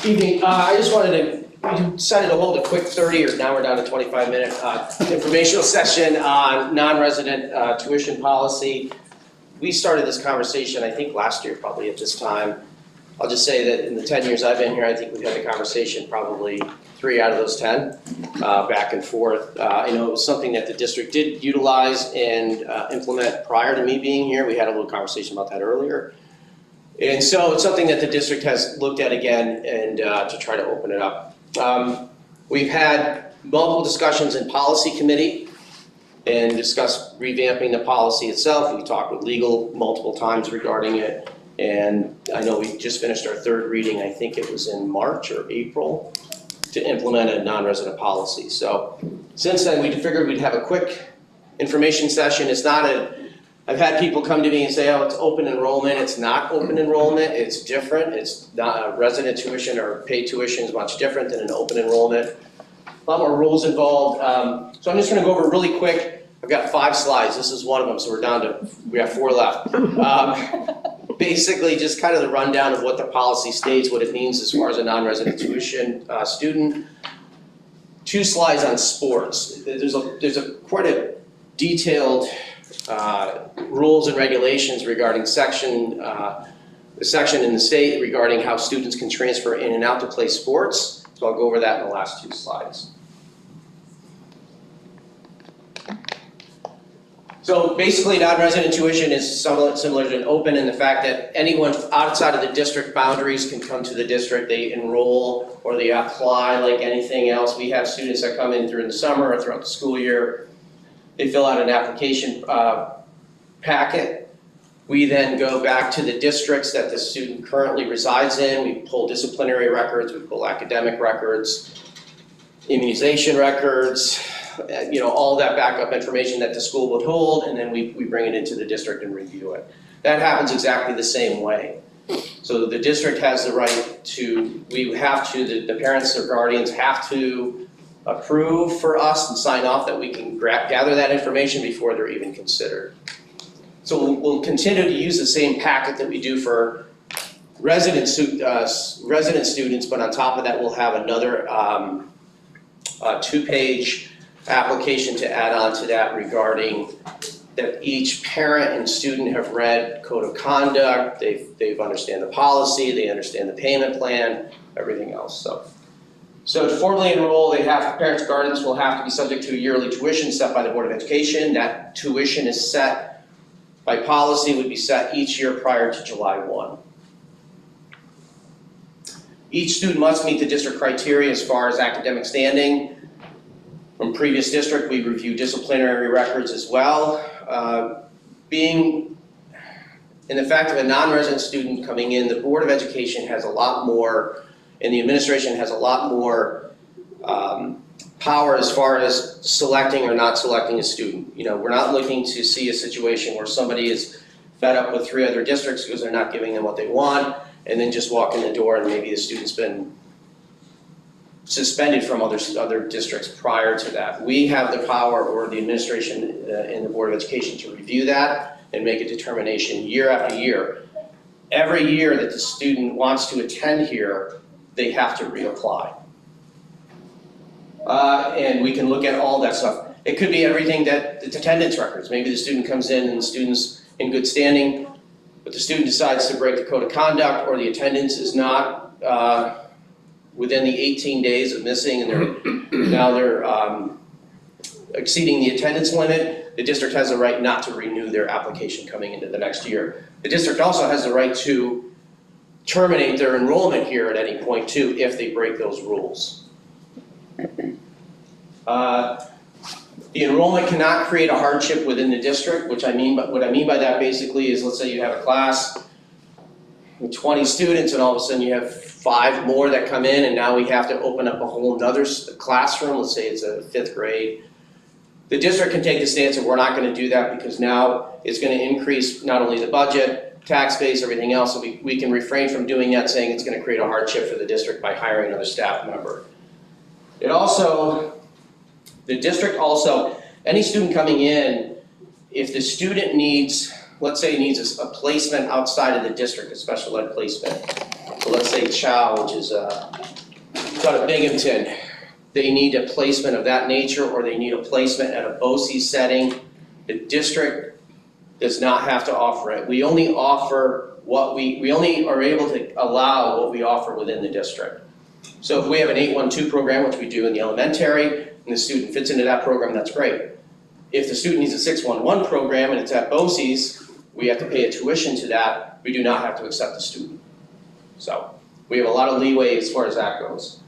Evening. I just wanted to, we decided to hold a quick 30, or now we're down to 25-minute informational session on non-resident tuition policy. We started this conversation, I think, last year, probably at this time. I'll just say that in the 10 years I've been here, I think we've had the conversation probably 3 out of those 10, back and forth. I know it was something that the district did utilize and implement prior to me being here. We had a little conversation about that earlier. And so it's something that the district has looked at again and to try to open it up. We've had multiple discussions in policy committee and discussed revamping the policy itself. We talked with legal multiple times regarding it. And I know we just finished our 3rd reading, I think it was in March or April, to implement a non-resident policy. So since then, we figured we'd have a quick information session. It's not I've had people come to me and say, oh, it's open enrollment. It's not open enrollment. It's different. It's not resident tuition or paid tuition is much different than an open enrollment. A lot more rules involved. So I'm just going to go over really quick. I've got 5 slides. This is one of them, so we have 4 left. Basically, just kind of the rundown of what the policy states, what it means as far as a non-resident tuition student. 2 slides on sports. There's quite a detailed rules and regulations regarding the section in the state regarding how students can transfer in and out to play sports. So I'll go over that in the last 2 slides. So basically, non-resident tuition is somewhat similar to an open in the fact that anyone outside of the district boundaries can come to the district. They enroll or they apply like anything else. We have students that come in during the summer or throughout the school year. They fill out an application packet. We then go back to the districts that the student currently resides in. We pull disciplinary records, we pull academic records, immunization records, all that backup information that the school would hold, and then we bring it into the district and review it. That happens exactly the same way. So the district has the right to, the parents or guardians have to approve for us and sign off that we can gather that information before they're even considered. So we'll continue to use the same packet that we do for resident students, but on top of that, we'll have another 2-page application to add on to that regarding that each parent and student have read code of conduct, they've understand the policy, they understand the payment plan, everything else. So to formally enroll, parents and guardians will have to be subject to a yearly tuition set by the Board of Education. That tuition is set by policy, would be set each year prior to July 1. Each student must meet the district criteria as far as academic standing. From previous district, we review disciplinary records as well. Being in the fact of a non-resident student coming in, the Board of Education has a lot more, and the administration has a lot more power as far as selecting or not selecting a student. We're not looking to see a situation where somebody is fed up with 3 other districts because they're not giving them what they want, and then just walk in the door and maybe the student's been suspended from other districts prior to that. We have the power, or the administration and the Board of Education, to review that and make a determination year after year. Every year that the student wants to attend here, they have to reapply. And we can look at all that stuff. It could be everything that it's attendance records. Maybe the student comes in and the student's in good standing, but the student decides to break the code of conduct, or the attendance is not within the 18 days of missing, and they're exceeding the attendance limit. The district has the right not to renew their application coming into the next year. The district also has the right to terminate their enrollment here at any point too if they break those rules. The enrollment cannot create a hardship within the district, what I mean by that basically is, let's say you have a class with 20 students and all of a sudden you have 5 more that come in, and now we have to open up a whole nother classroom. Let's say it's a 5th grade. The district can take the stance that we're not going to do that because now it's going to increase not only the budget, tax base, everything else, so we can refrain from doing that, saying it's going to create a hardship for the district by hiring another staff member. The district also, any student coming in, if the student needs, let's say needs a placement outside of the district, a special ed placement, So let's say Chow, which is out of Binghamton, they need a placement of that nature, or they need a placement at a BOCE setting. The district does not have to offer it. We only offer what we only are able to allow what we offer within the district. So if we have an 812 program, which we do in the elementary, and the student fits into that program, that's great. If the student needs a 611 program and it's at BOCES, we have to pay a tuition to that. We do not have to accept the student. So we have a lot of leeway as far as that goes.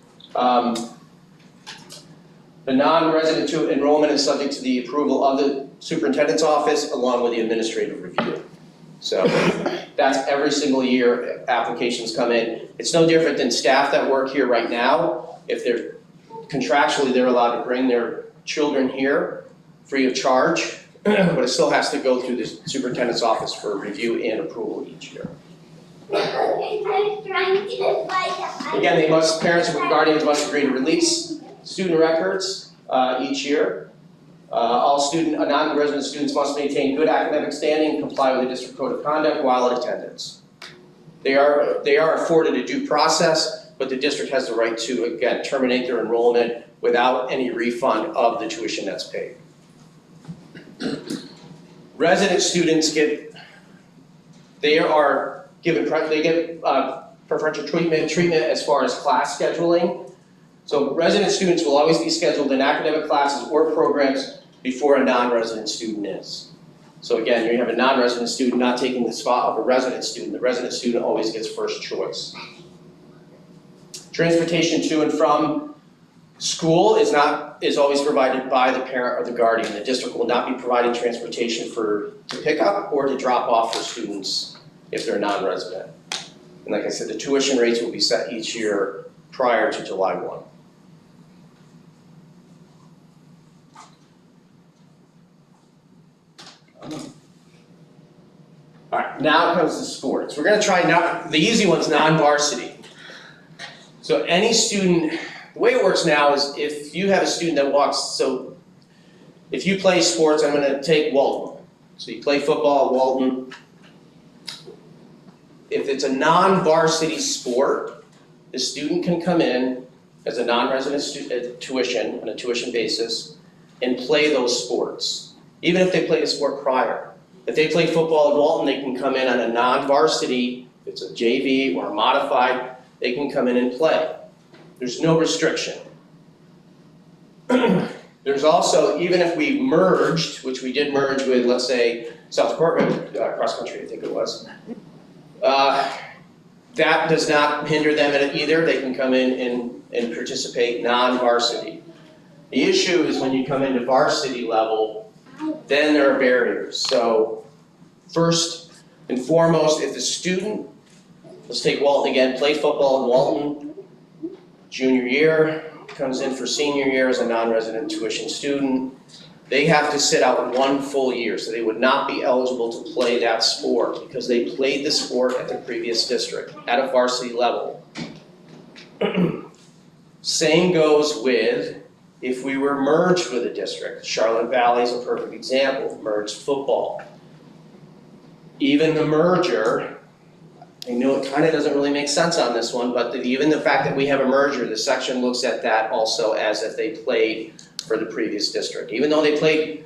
The non-resident enrollment is subject to the approval of the superintendent's office along with the administrative review. So that's every single year applications come in. It's no different than staff that work here right now. If they're contractually, they're allowed to bring their children here free of charge, but it still has to go through the superintendent's office for review and approval each year. Again, parents and guardians must agree to release student records each year. All non-resident students must maintain good academic standing and comply with the district code of conduct while in attendance. They are afforded a due process, but the district has the right to, again, terminate their enrollment without any refund of the tuition that's paid. Resident students get preferential treatment as far as class scheduling. So resident students will always be scheduled in academic classes or programs before a non-resident student is. So again, you have a non-resident student not taking the spot of a resident student. The resident student always gets first choice. Transportation to and from school is always provided by the parent or the guardian. The district will not be providing transportation to pick up or to drop off for students if they're non-resident. And like I said, the tuition rates will be set each year prior to July 1. All right, now comes the sports. We're gonna try the easy one's non-varsity. So any student, the way it works now is if you have a student that walks, so if you play sports, I'm gonna take Walton. So you play football at Walton. If it's a non-varsity sport, the student can come in as a non-resident tuition, on a tuition basis, and play those sports, even if they played a sport prior. If they play football at Walton, they can come in on a non-varsity, if it's a JV or a modified, they can come in and play. There's no restriction. There's also, even if we merged, which we did merge with, let's say, South Department cross country, I think it was, that does not hinder them either. They can come in and participate non-varsity. The issue is when you come into varsity level, then there are barriers. So first and foremost, if the student, let's take Walton again, played football in Walton, junior year, comes in for senior year as a non-resident tuition student, they have to sit out 1 full year. So they would not be eligible to play that sport because they played the sport at the previous district at a varsity level. Same goes with if we were merged with a district. Charlotte Valley is a perfect example, merged football. Even the merger, I know it kind of doesn't really make sense on this one, but even the fact that we have a merger, the section looks at that also as if they played for the previous district. Even though they played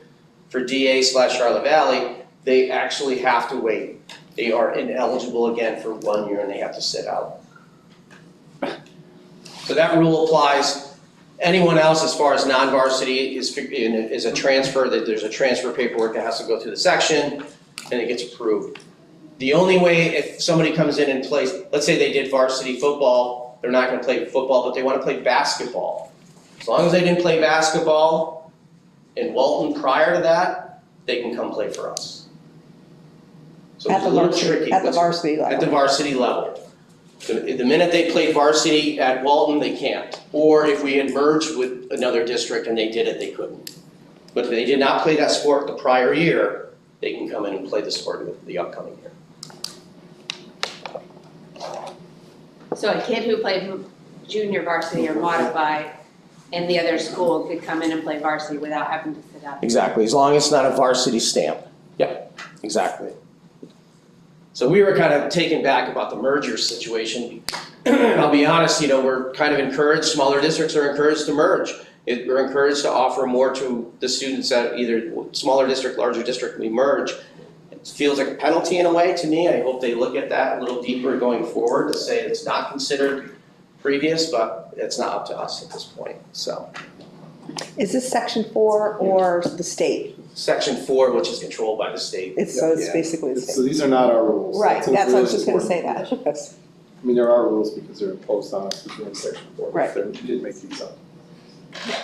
for DA/Charlotte Valley, they actually have to wait. They are ineligible again for 1 year and they have to sit out. So that rule applies. Anyone else as far as non-varsity is a transfer, that there's a transfer paperwork that has to go through the section and it gets approved. The only way if somebody comes in and plays, let's say they did varsity football, they're not gonna play football, but they wanna play basketball. As long as they didn't play basketball in Walton prior to that, they can come play for us. So it's a little tricky. At the varsity level. At the varsity level. The minute they played varsity at Walton, they can't. Or if we had merged with another district and they did it, they couldn't. But if they did not play that sport the prior year, they can come in and play the sport the upcoming year. So a kid who played junior varsity or modified in the other school could come in and play varsity without having to sit out? Exactly, as long as it's not a varsity stamp. Yep, exactly. So we were kind of taken back about the merger situation. I'll be honest, we're kind of encouraged, smaller districts are encouraged to merge. We're encouraged to offer more to the students at either smaller district, larger district, we merge. It feels like a penalty in a way to me. I hope they look at that a little deeper going forward to say it's not considered previous, but it's not up to us at this point, so. Is this section 4 or the state? Section 4, which is controlled by the state. So it's Yeah. basically the So state. these are not our rules. Right, what's that's what I was really just gonna say important. that. That's- I mean, there are rules because they're imposed on us because we're in section 4. Right. They didn't make these up.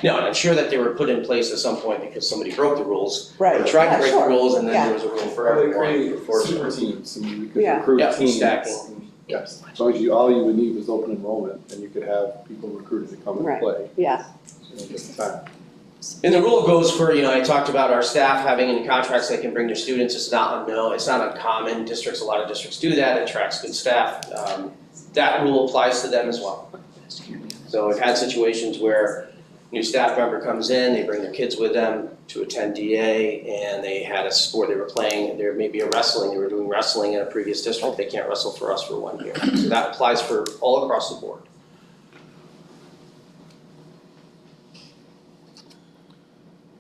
No, and I'm sure that they were put in place at some point because somebody broke the rules. Right, Or tried to yeah, break the sure. rules, and then Yeah. there was a rule for Or they everyone. created for super teams, and we could Yeah. recruit Yeah, teams. stacking. Yes, as long as all you would need was open enrollment, and you could have people recruited to come and Right. play. Yeah, Just time. And the rule goes for, I talked about our staff having in contracts they can bring their students, it's not unknown, it's not uncommon, a lot of districts do that, it attracts good staff. That rule applies to them as well. So we've had situations where new staff member comes in, they bring their kids with them to attend DA, and they had a sport they were playing, there may be they were doing wrestling in a previous district, they can't wrestle for us for 1 year. So that applies for all across the board.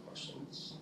Questions?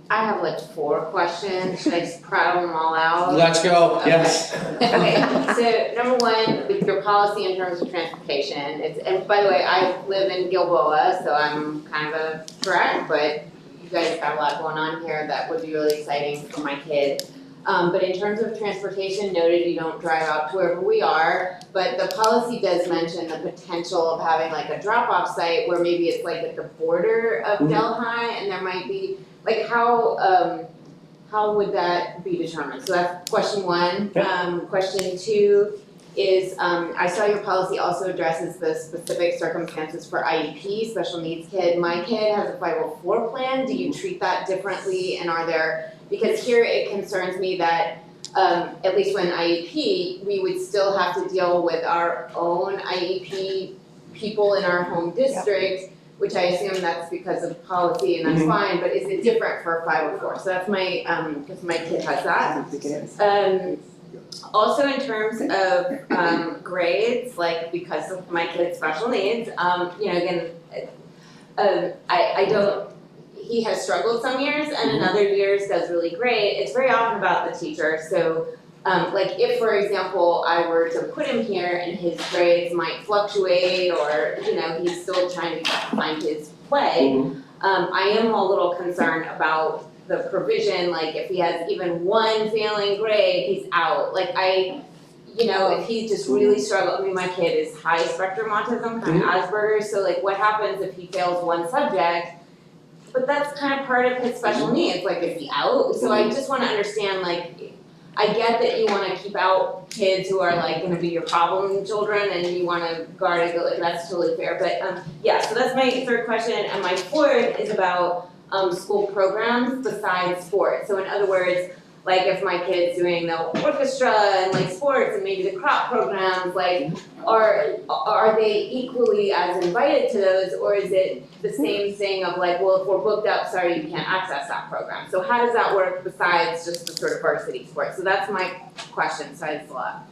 I have like 4 questions, should I just prattle them all out? Let's go, yes. Okay, so number 1, with your policy in terms of transportation, and by the way, I live in Gilboa, so I'm kind of a trek, but you guys got a lot going on here that would be really exciting for my kid. But in terms of transportation, noted you don't drive out to wherever we are, but the policy does mention the potential of having like a drop-off site where maybe it's like at the border of Mhm. Delhi, and there might be, like how would that be determined? So that's question 1. Question 2 is, I saw your policy also addresses the specific circumstances for IEP, special needs kid. My kid has a 504 plan, do you treat that differently, and are there, because here it concerns me that at least when IEP, we would still have to deal with our own IEP people in our home district, which I assume that's because of policy, and that's Mhm. fine, but is it different for 504? So that's my, because my kid has I that. think it is. Also in terms of grades, like because of my kid's special needs, again, I don't, he has struggled some years and in other years does really great. It's very often about the teacher, so like if, for example, I were to put him here and his grades might fluctuate or, he's still trying to find his play, I am a little concerned about the provision, like if he has even one failing grade, he's out. Like if he just really struggles, my kid is high spectrum autism, kind of Asperger's, so like what happens if he fails one subject? But that's kind of part of his special needs, like is he out? So I just wanna understand, like, I get that you wanna keep out kids who are like gonna be your problem children and you wanna guard it, like that's totally fair, but so that's my 3rd question, and my 4th is about school programs besides sports. So in other words, like if my kid's doing the orchestra and like sports and maybe the crop programs, like are they equally as invited to those, or is it the same thing of like, well, if we're booked up, sorry, you can't access that program? So how does that work besides just the sort of varsity sports? So that's my question, so it's a lot.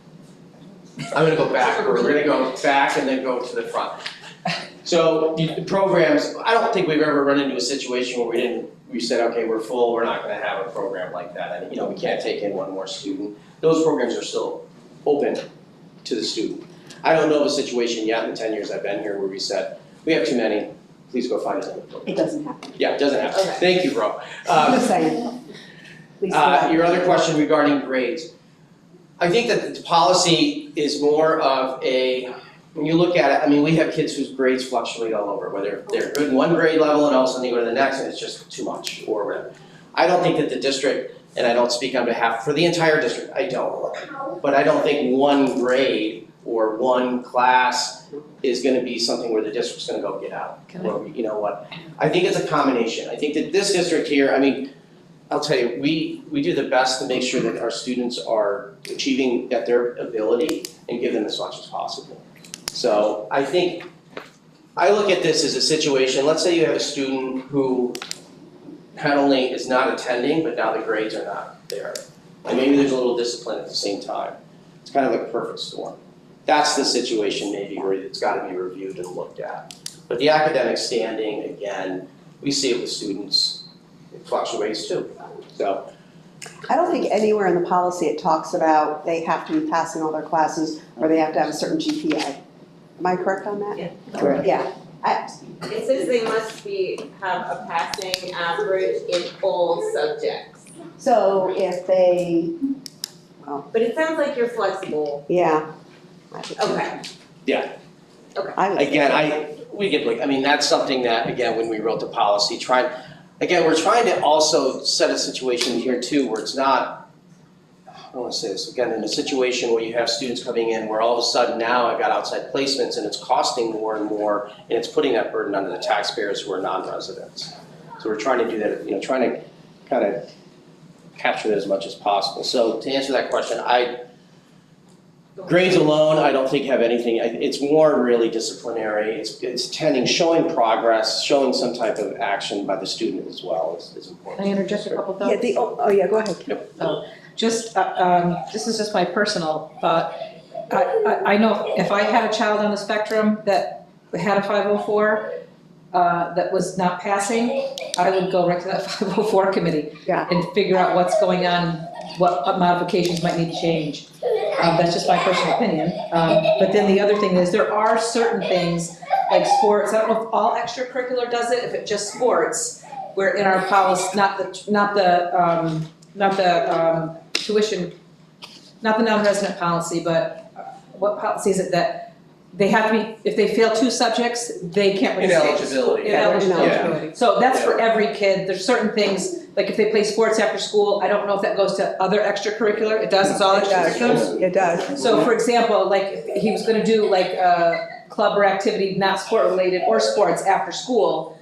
I'm gonna go back, we're gonna go back and then go to the front. So the programs, I don't think we've ever run into a situation where we said, okay, we're full, we're not gonna have a program like that, and we can't take in one more student. Those programs are still open to the student. I don't know of a situation yet in the 10 years I've been here where we said, we have too many, please go find another program. It doesn't happen. Yeah, it doesn't happen. Okay. Thank you, bro. Just saying. Please go ahead. Your other question regarding grades. I think that the policy is more of when you look at it, we have kids whose grades fluctuate all over, whether they're good in one grade level and all of a sudden they go to the next and it's just too much or whatever. I don't think that the district, and I don't speak on behalf for the entire district, I don't. But I don't think one grade or one class is gonna be something where the district's gonna go get out. Or, you know what, I think it's a combination. I think that this district here, I'll tell you, we do the best to make sure that our students are achieving at their ability and give them as much as possible. So I think, I look at this as a situation, let's say you have a student who not only is not attending, but now the grades are not there. And maybe there's a little discipline at the same time. It's kind of like a perfect storm. That's the situation maybe where it's gotta be reviewed and looked at. But the academic standing, again, we see it with students, it fluctuates too. So, I don't think anywhere in the policy it talks about they have to be passing all their classes or they have to have a certain GPA. Am I correct on that? Yeah. correct. Yeah. It says they must have a passing average in all subjects. So if they, But it sounds like you're flexible. yeah. Okay. I would- Again, we get, like, I mean, that's something that, again, when we wrote the policy, we're trying to also set a situation here too where it's not, I don't wanna say this, again, in a situation where you have students coming in where all of a sudden now I've got outside placements and it's costing more and more, and it's putting that burden onto the taxpayers who are non-residents. So we're trying to do that, trying to kind of capture that as much as possible. So to answer that question, grades alone, I don't think have anything, it's more really disciplinary, it's showing progress, showing some type of action by the student as well is important. Can I interject a couple thoughts? Yeah, yeah, go ahead. Just, this is just my personal thought. I know if I had a child on the spectrum that had a 504, that was not passing, I would go right to that 504 committee. Yeah. And figure out what's going on, what modifications might need to change. That's just my personal opinion. But then the other thing is, there are certain things, like sports, I don't know if all extracurricular does it, if it's just sports, where in our policy, not the tuition, not the non-resident policy, but what policy is it that they have to be, if they fail 2 subjects, they can't receive. Ineligibility. Ineligibility. So that's for every kid. There's certain things, like if they play sports after school, I don't know if that goes to other extracurricular. It does, it's all extracurriculars? It does. So for example, like if he was gonna do like a club or activity, not sport related or sports after school,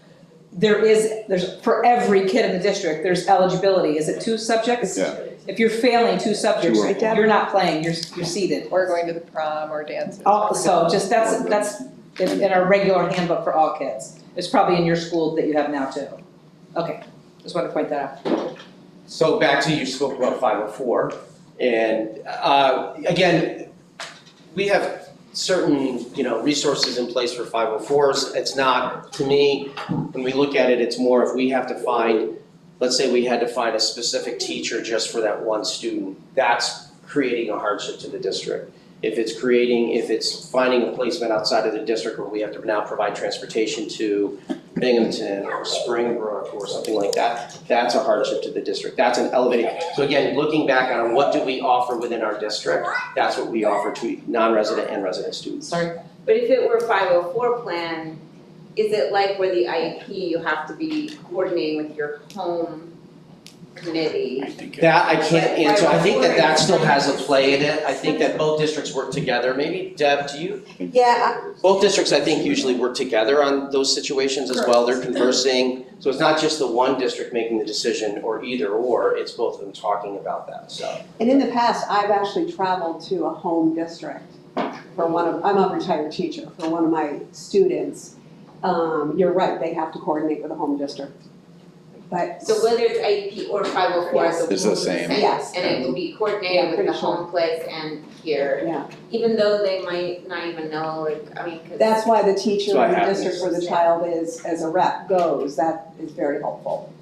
there's for every kid in the district, there's eligibility. Is it 2 subjects? Yeah. If you're failing 2 subjects, Right, Deb? you're not playing, you're seated. Or going to the prom or dancing. So just that's in our regular handbook for all kids. It's probably in your school that you have now too. Okay, just wanted to point that out. So back to you spoke about 504, and again, we have certain, resources in place for 504s. It's not, to me, when we look at it, it's more if we have to find, let's say we had to find a specific teacher just for that one student, that's creating a hardship to the district. If it's finding a placement outside of the district where we have to now provide transportation to Binghamton or Springbrook or something like that, that's a hardship to the district. That's an elevated, so again, looking back on what do we offer within our district, that's what we offer to non-resident and resident students. Sorry. But if it were 504 plan, is it like where the IEP, you have to be coordinating with your home committee? That I can't answer, I think that still has a play in it, I think that both districts work together, maybe Deb, do you? Yeah, Both districts, I think, usually work together on those situations as well, they're conversing, so it's not just the one district making the decision or either or, it's both of them talking about that, so. and in the past, I've actually traveled to a home district for I'm a retired teacher, for one of my students. You're right, they have to coordinate with a home district. But, So whether it's IEP or 504, Yes. the It's the rules are same. Yes. And it will be Yeah, coordinated with pretty the sure. home place and here, yeah, even though they might not even know, cause. that's why the teacher That's why in it the happens. district where the child is, as a rep goes, that is very helpful.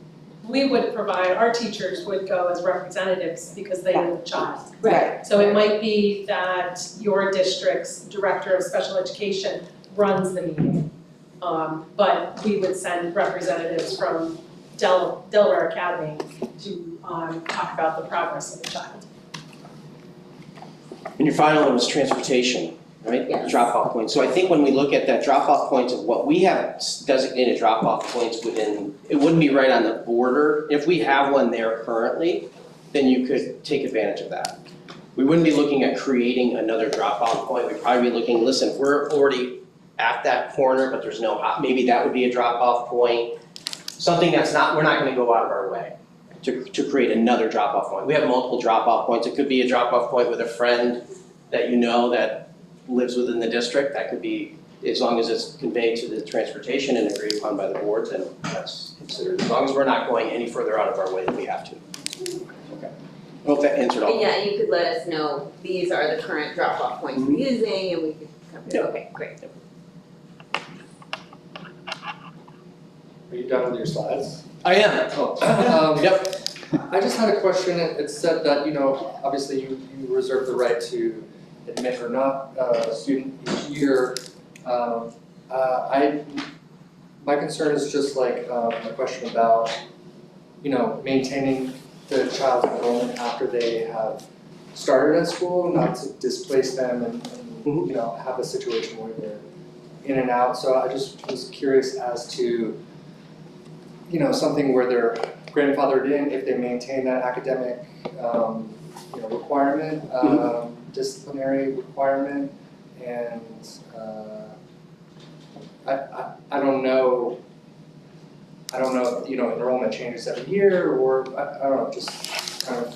We would provide, our teachers would go as representatives because they know the child. Right. So it might be that your district's director of special education runs the meeting. But we would send representatives from Delaware Academy to talk about the progress of the child. And your final one was transportation, right? Yes. Drop-off points. So I think when we look at that drop-off points of what we have designated drop-off points within, it wouldn't be right on the border. If we have one there currently, then you could take advantage of that. We wouldn't be looking at creating another drop-off point. We'd probably be looking, listen, if we're already at that corner, but there's no, maybe that would be a drop-off point. Something that's not, we're not gonna go out of our way to create another drop-off point. We have multiple drop-off points. It could be a drop-off point with a friend that you know that lives within the district. That could be as long as it's conveyed to the transportation and agreed upon by the board, then that's considered, as long as we're not going any further out of our way than we have to. Okay. Hope that answered all. And yeah, you could let us know, these are the current drop-off points we're using, and we could cover it. Yeah. Okay, great. Are you done with your slides? I am. Yep. I just had a question. It said that, obviously you reserve the right to admit or not a student each year. My concern is just like a question about, maintaining the child's enrollment after they have started at school, not to displace them and have a situation where they're in and out. So I just was curious as to, something where they're grandfathered in, if they maintain that academic, requirement, disciplinary requirement, and I don't know if, enrollment changes every year, or I don't know, just kind of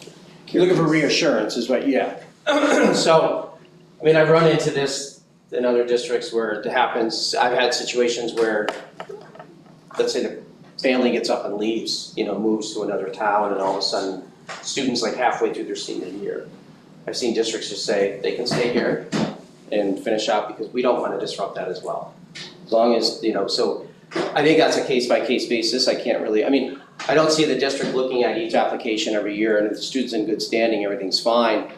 You're looking for reassurance is what, yeah. So, I've run into this in other districts where it happens. I've had situations where, let's say the family gets up and leaves, moves to another town, and all of a sudden, students like halfway through their senior year. I've seen districts just say, they can stay here and finish out because we don't want to disrupt that as well. As long as, so I think that's a case-by-case basis. I can't really, I don't see the district looking at each application every year, and if the student's in good standing, everything's fine.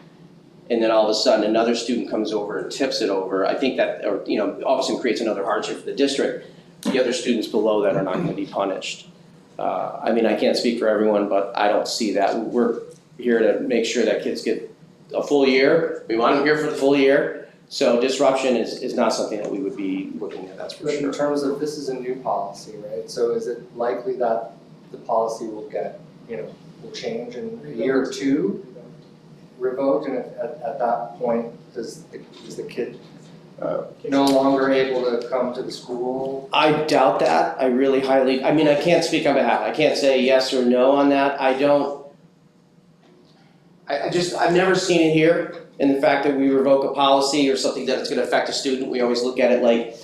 And then all of a sudden, another student comes over and tips it over. I think that, all of a sudden creates another hardship for the district. The other students below that are not going to be punished. I can't speak for everyone, but I don't see that. We're here to make sure that kids get a full year. We want them here for the full year. So disruption is not something that we would be looking at, that's for But sure. in terms of, this is a new policy, right? So is it likely that the policy will get, will change in a year or two, revoked, and at that point, is the kid no longer able to come to the school? I doubt that. I really highly, I can't speak on behalf. I can't say yes or no on that. I've never seen it here. And the fact that we revoke a policy or something that's going to affect a student, we always look at it like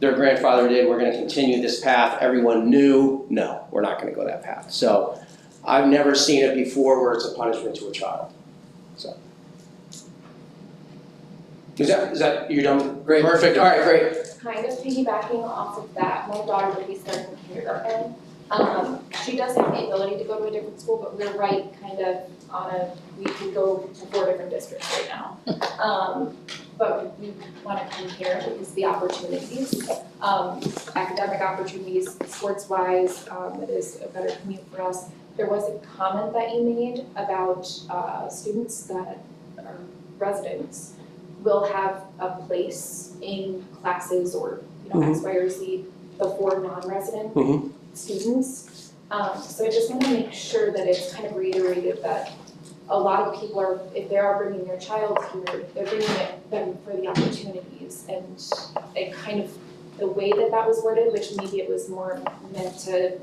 their grandfather did, we're going to continue this path, everyone knew. No, we're not going to go that path. So I've never seen it before where it's a punishment to a child. So. Is that, you're done? Great. Perfect, all right, great. Kind of piggybacking off of that, my daughter will be starting kindergarten. She does have the ability to go to a different school, but we're right kind of we could go to 4 different districts right now. But we want to come here because the opportunities, academic opportunities, sports-wise, it is a better commute for us. There was a comment that you made about students that are residents will have a place in classes or, X, Y, or Z, the 4 non-resident students. So I just want to make sure that it's kind of reiterated that a lot of people are, if they are bringing their child here, they're bringing them for the opportunities. And it kind of, the way that was worded, which maybe it was more meant to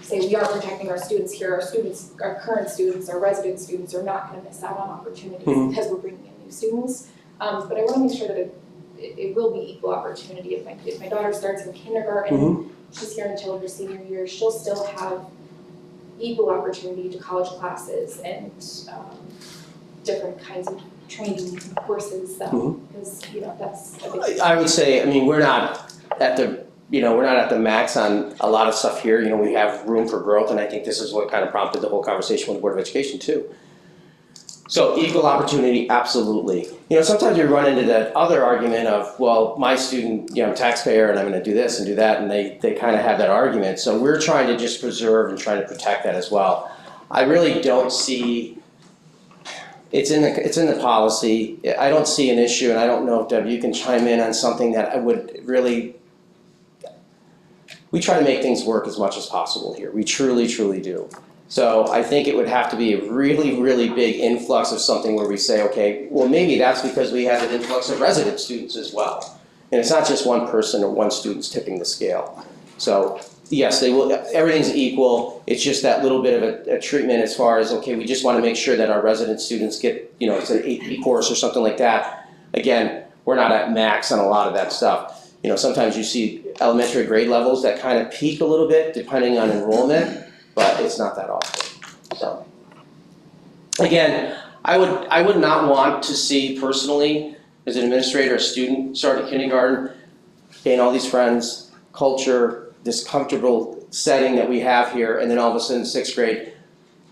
say we are protecting our students here, our current students, our resident students are not going to miss out on opportunities because we're bringing in new students. But I want to make sure that it will be equal opportunity. If my daughter starts in kindergarten, she's here until her senior year, she'll still have equal opportunity to college classes and different kinds of training courses. Because that's a big. I would say, we're not at the max on a lot of stuff here. We have room for growth, and I think this is what kind of prompted the whole conversation with the Board of Education too. So equal opportunity, absolutely. Sometimes you run into that other argument of, well, my student, I'm a taxpayer and I'm going to do this and do that, and they kind of have that argument. So we're trying to just preserve and try to protect that as well. I really don't see, it's in the policy. I don't see an issue, and I don't know if Deb, you can chime in on something that I would really. We try to make things work as much as possible here. We truly, truly do. So I think it would have to be a really, really big influx of something where we say, okay, well, maybe that's because we have an influx of resident students as well. And it's not just one person or one student's tipping the scale. So yes, they will. Everything's equal. It's just that little bit of a treatment as far as, okay, we just want to make sure that our resident students get, it's an AP course or something like that. Again, we're not at max on a lot of that stuff. sometimes you see elementary grade levels that kind of peak a little bit depending on enrollment, but it's not that often, so. Again, I would not want to see personally, as an administrator, a student start in kindergarten, gain all these friends, culture, this comfortable setting that we have here, and then all of a sudden, 6th grade,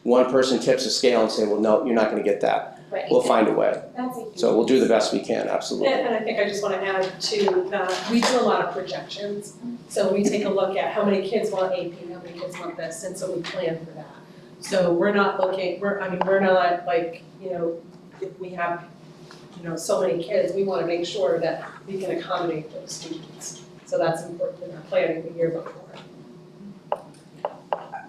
one person tips the scale and say, well, no, you're not gonna get that. Right. We'll find a way. That's a huge. So we'll do the best we can, absolutely. And I think I just want to add to that, we do a lot of projections. So we take a look at how many kids want AP, how many kids want this, and so we plan for that. So we're not looking, we're not like, if we have, so many kids, we want to make sure that we can accommodate those students. So that's important in our planning the year before.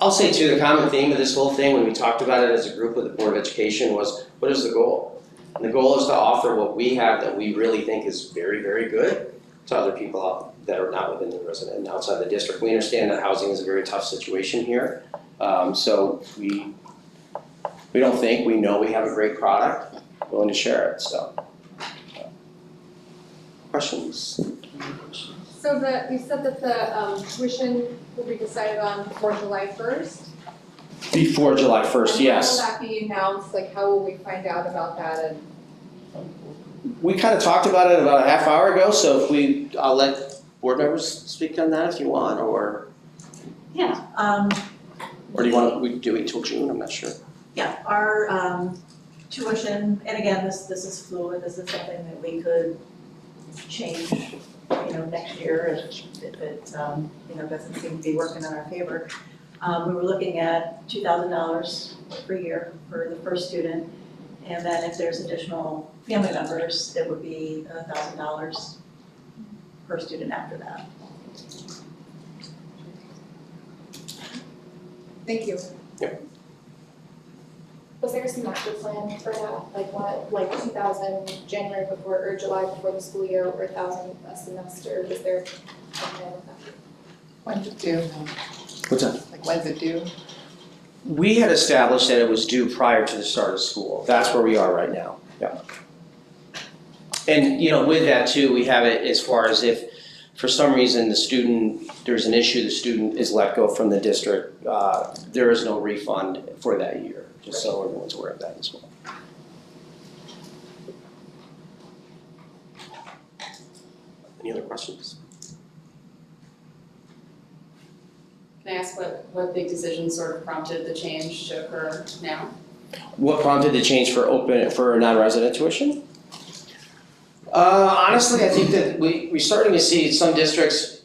I'll say too, the common theme of this whole thing, when we talked about it as a group with the Board of Education, was what is the goal? And the goal is to offer what we have that we really think is very, very good to other people out that are not within the resident and outside the district. We understand that housing is a very tough situation here. So we don't think, we know we have a great product, willing to share it, so. Questions? So you said that the tuition will be decided on before July 1st? Before July 1st, yes. And when will that be announced, like how will we find out about that and? We kind of talked about it about a half hour ago, so I'll let board members speak on that if you want, or Yeah, do you want, we do it till June, I'm not sure. yeah, our tuition, and again, this is fluid, this is something that we could change, next year if it, doesn't seem to be working in our favor. We were looking at $2,000 per year for the first student, and then if there's additional family members, it would be $1,000 per student after that. Thank you. Was there a master plan for that? Like what, like 2,000 January before or July before the school year, or 1,000 a semester? Was there a plan with that? When's it due? What's that? Like, when's it due? We had established that it was due prior to the start of school. That's where we are right now, yeah. And, with that too, we have it as far as if, for some reason, there's an issue, the student is let go from the district, there is no refund for that year, just so everyone's aware of that as well. Any other questions? Can I ask what big decision sort of prompted the change to occur now? What prompted the change for non-resident tuition? Honestly, I think that we're starting to see some districts,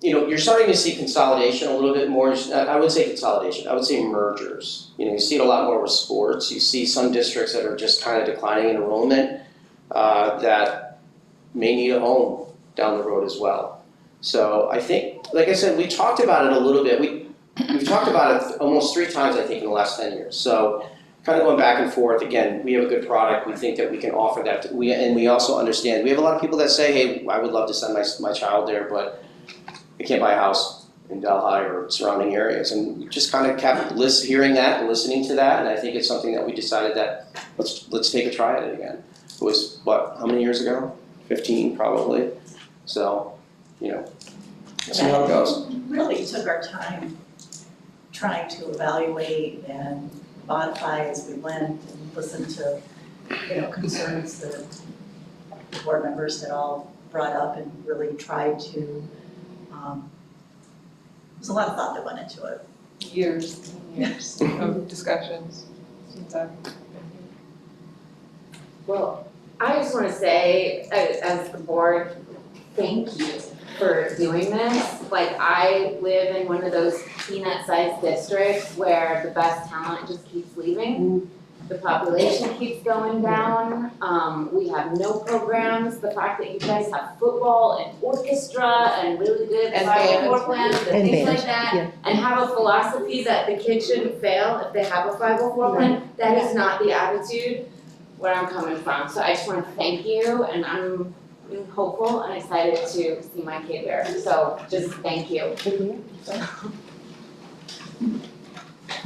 you're starting to see consolidation a little bit more. I would say consolidation, I would say mergers. You see it a lot more with sports. You see some districts that are just kind of declining in enrollment that may need a home down the road as well. So I think, like I said, we talked about it a little bit. We've talked about it almost 3 times, I think, in the last 10 years. So kind of going back and forth. Again, we have a good product. We think that we can offer that. We also understand. We have a lot of people that say, hey, I would love to send my child there, but I can't buy a house in Delhi or surrounding areas. And we just kind of kept hearing that and listening to that. And I think it's something that we decided that let's take a try at it again. It was, how many years ago? 15 probably. So, let's see how it goes. Really took our time trying to evaluate and modify as we went and listen to, concerns that the board members had all brought up and really tried to, there's a lot of thought that went into it. Years and years of discussions since I've been here. Well, I just want to say, as the board, thank you for doing this. Like, I live in one of those peanut-sized districts where the best talent just keeps leaving. The population keeps going down. We have no programs. The fact that you guys have football and orchestra and really good And 504 plans and And things band, like that, yeah. and have a philosophy that the kids shouldn't fail if they have a 504 plan, that is not the attitude where I'm coming from. So I just want to thank you, and I'm really hopeful and excited to see my kid there. So just thank you.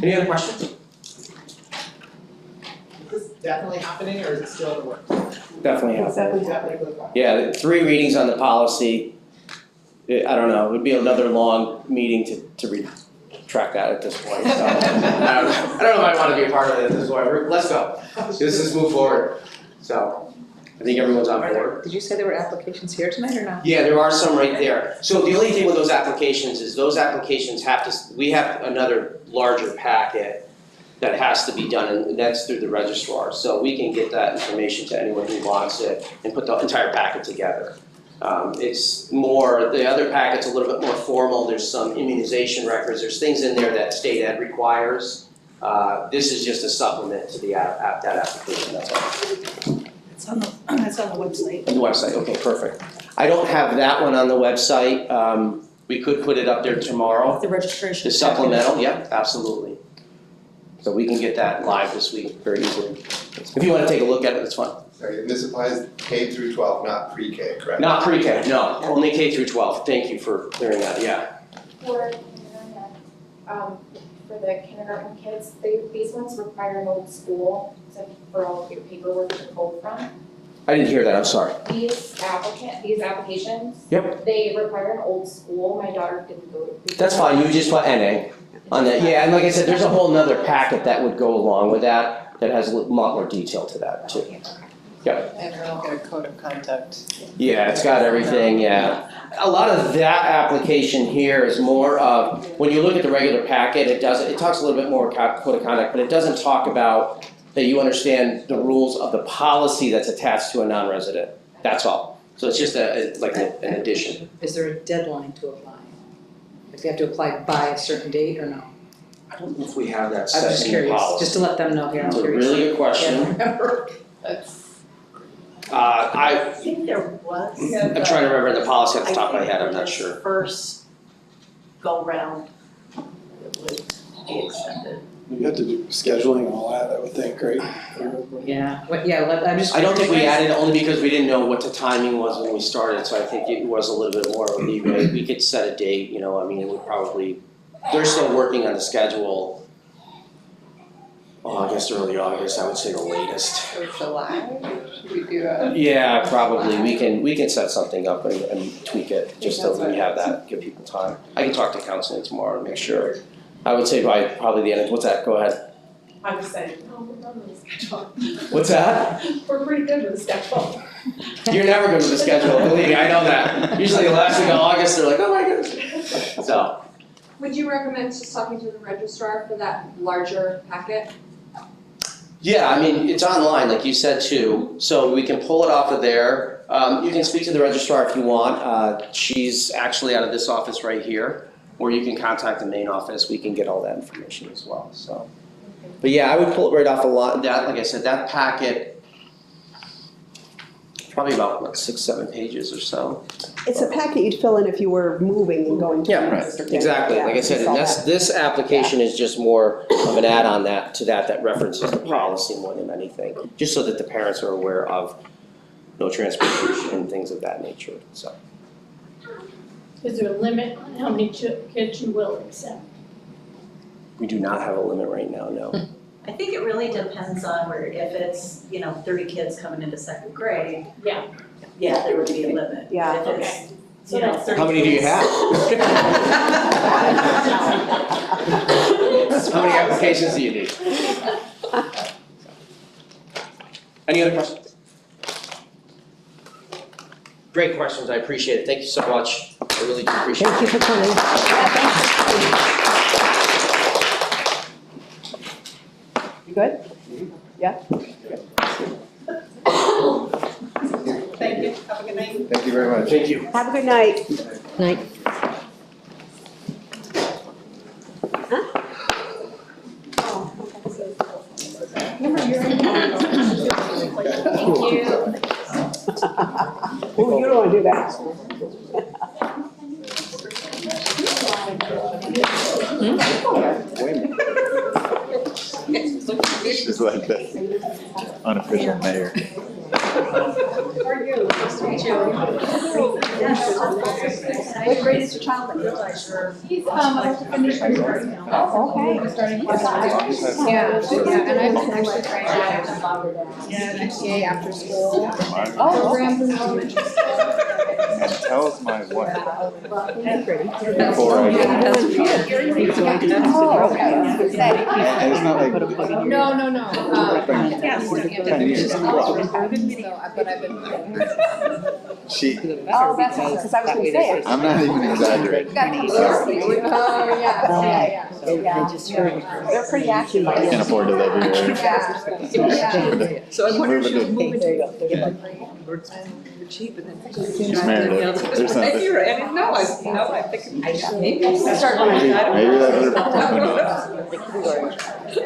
Any other questions? Is this definitely happening or is it still in the works? Definitely. It's definitely Definitely. Yeah, 3 readings on the policy. I don't know, it would be another long meeting to retract that at this point, so. I don't know if I wanna be a part of it at this point, let's go, let's just move forward, so. I think everyone's on board. Did you say there were applications here tonight or not? Yeah, there are some right there. So the only thing with those applications is those applications have to, we have another larger packet that has to be done, and that's through the registrar. So we can get that information to anyone who wants it and put the entire packet together. It's more, the other packet's a little bit more formal. There's some immunization records. There's things in there that state ed requires. This is just a supplement to the that application, that's all. It's on the website. On the website, okay, perfect. I don't have that one on the website. We could put it up there tomorrow. The registration. The supplemental, yeah, absolutely. So we can get that live this week very easily. If you want to take a look at it, that's fine. Sorry, and this applies K through 12, not pre-K, correct? Not pre-K, no, only K through 12. Thank you for clearing that, yeah. For the kindergarten kids, these ones require an old school, so for all of your paperwork to pull from. I didn't hear that, I'm sorry. These applications. Yep. They require an old school, my daughter didn't go to. That's fine, you just put NA on that. Yeah, and like I said, there's a whole nother packet that would go along with that has a lot more detail to that too. Yep. And we'll get a code of conduct. Yeah, it's got everything, yeah. A lot of that application here is more of, when you look at the regular packet, it talks a little bit more code of conduct, but it doesn't talk about that you understand the rules of the policy that's attached to a non-resident. That's all. So it's just like an addition. Is there a deadline to apply? If you have to apply by a certain date or no? I don't know if we have that I'm set just in the curious, policy. just to let them know here, I'm It's a curious. really good question. I think there was. I'm trying to remember the policy off the top of my head, I'm not sure. First go round, it would be extended. You have to do scheduling and all that, I would think, right? Yeah, I'm just. I don't think we added only because we didn't know what the timing was when we started, so I think it was a little bit more of a leeway. We could set a date, you know, I mean, it would probably, they're still working on the schedule. Oh, I guess early August, I would say the latest. Or July, should we do a? Yeah, probably, we can set something up and tweak it, just so we have that, give people time. I can talk to counseling tomorrow and make sure. I would say by probably the end of, what's that, go ahead. I was saying, no, we're done with the schedule. What's that? We're pretty good with the schedule. You're never good with the schedule, believe me, I know that. Usually the last week of August, they're like, oh my goodness. So, Would you recommend just talking to the registrar for that larger packet? yeah, I mean, it's online, like you said too, so we can pull it off of there. You can speak to the registrar if you want. She's actually out of this office right here, or you can contact the main office, we can get all that information as well, so. But yeah, I would pull it right off a lot, that, like I said, that packet, probably about, what, 6-7 pages or so. It's a packet you'd fill in if you were moving and going to. Yeah, a right, district. exactly, Yeah, like I said, saw and that's, that. this application is just more of an add-on to that references the policy more than anything. Just so that the parents are aware of no transportation and things of that nature, so. Is there a limit on how many kids you will accept? We do not have a limit right now, no. I think it really depends on where, if it's, 30 kids coming into second grade, Yeah. yeah, there would be a limit. Yeah. If it's, So that's 30 How many do you have? How many applications do you need? Any other questions? Great questions, I appreciate it, thank you so much, I really do appreciate it. Thank you for coming. You good? Yeah? Thank you, have a good night. Thank you very much. Thank you. Have a good night. Night. Oh, you don't want to do that. She's like the unofficial mayor. How are you? Nice to meet you. What grade is your child in? He's about to finish his first now. Oh, okay. We're starting class. Yeah, and I've been actually trying to get an MTA after school program for the elementary school. and tells my wife That's pretty. before I do. And it's not like No. it's been 10 years. But I've been. She, Oh, that's because I was gonna say it. I'm not even exaggerating. Oh, yeah. I just heard. They're pretty active. I can't afford to live here. Yeah. So I wonder if Moving she'll to- move She's married. There's something. You're right, I didn't know, I think. Maybe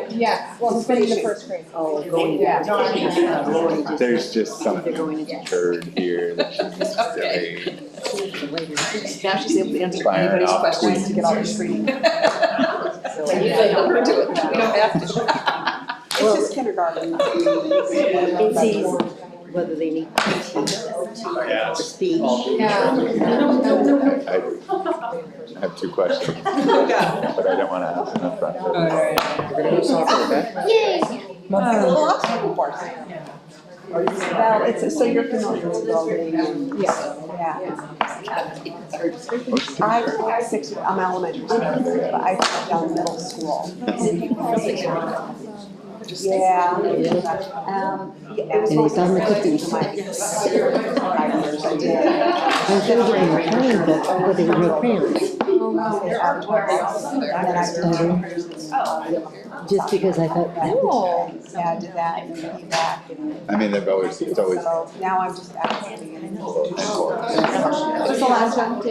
Yeah, well, spending the first grade. Oh, going Yeah. there's just something occurred here that she's doing. Now she's able to answer Firing anybody's off questions tweets. to get all her screening. So, You let her do it, we don't have to. It's just kindergarten. It's easy, whether they need Yeah. speech. I have two questions, but I don't want to ask them up front. We're gonna do soccer, okay? Of course. Well, it's, so you're familiar with building and, yeah. I'm elementary school, but I taught down middle school. Yeah. It was And it's on the cookies. I did. I was gonna get my coloring book, but they were no crayons. Just because I thought that was. Yeah, I did that and came back and. I mean, it's always. So now I'm just actively in. Just Just the last one,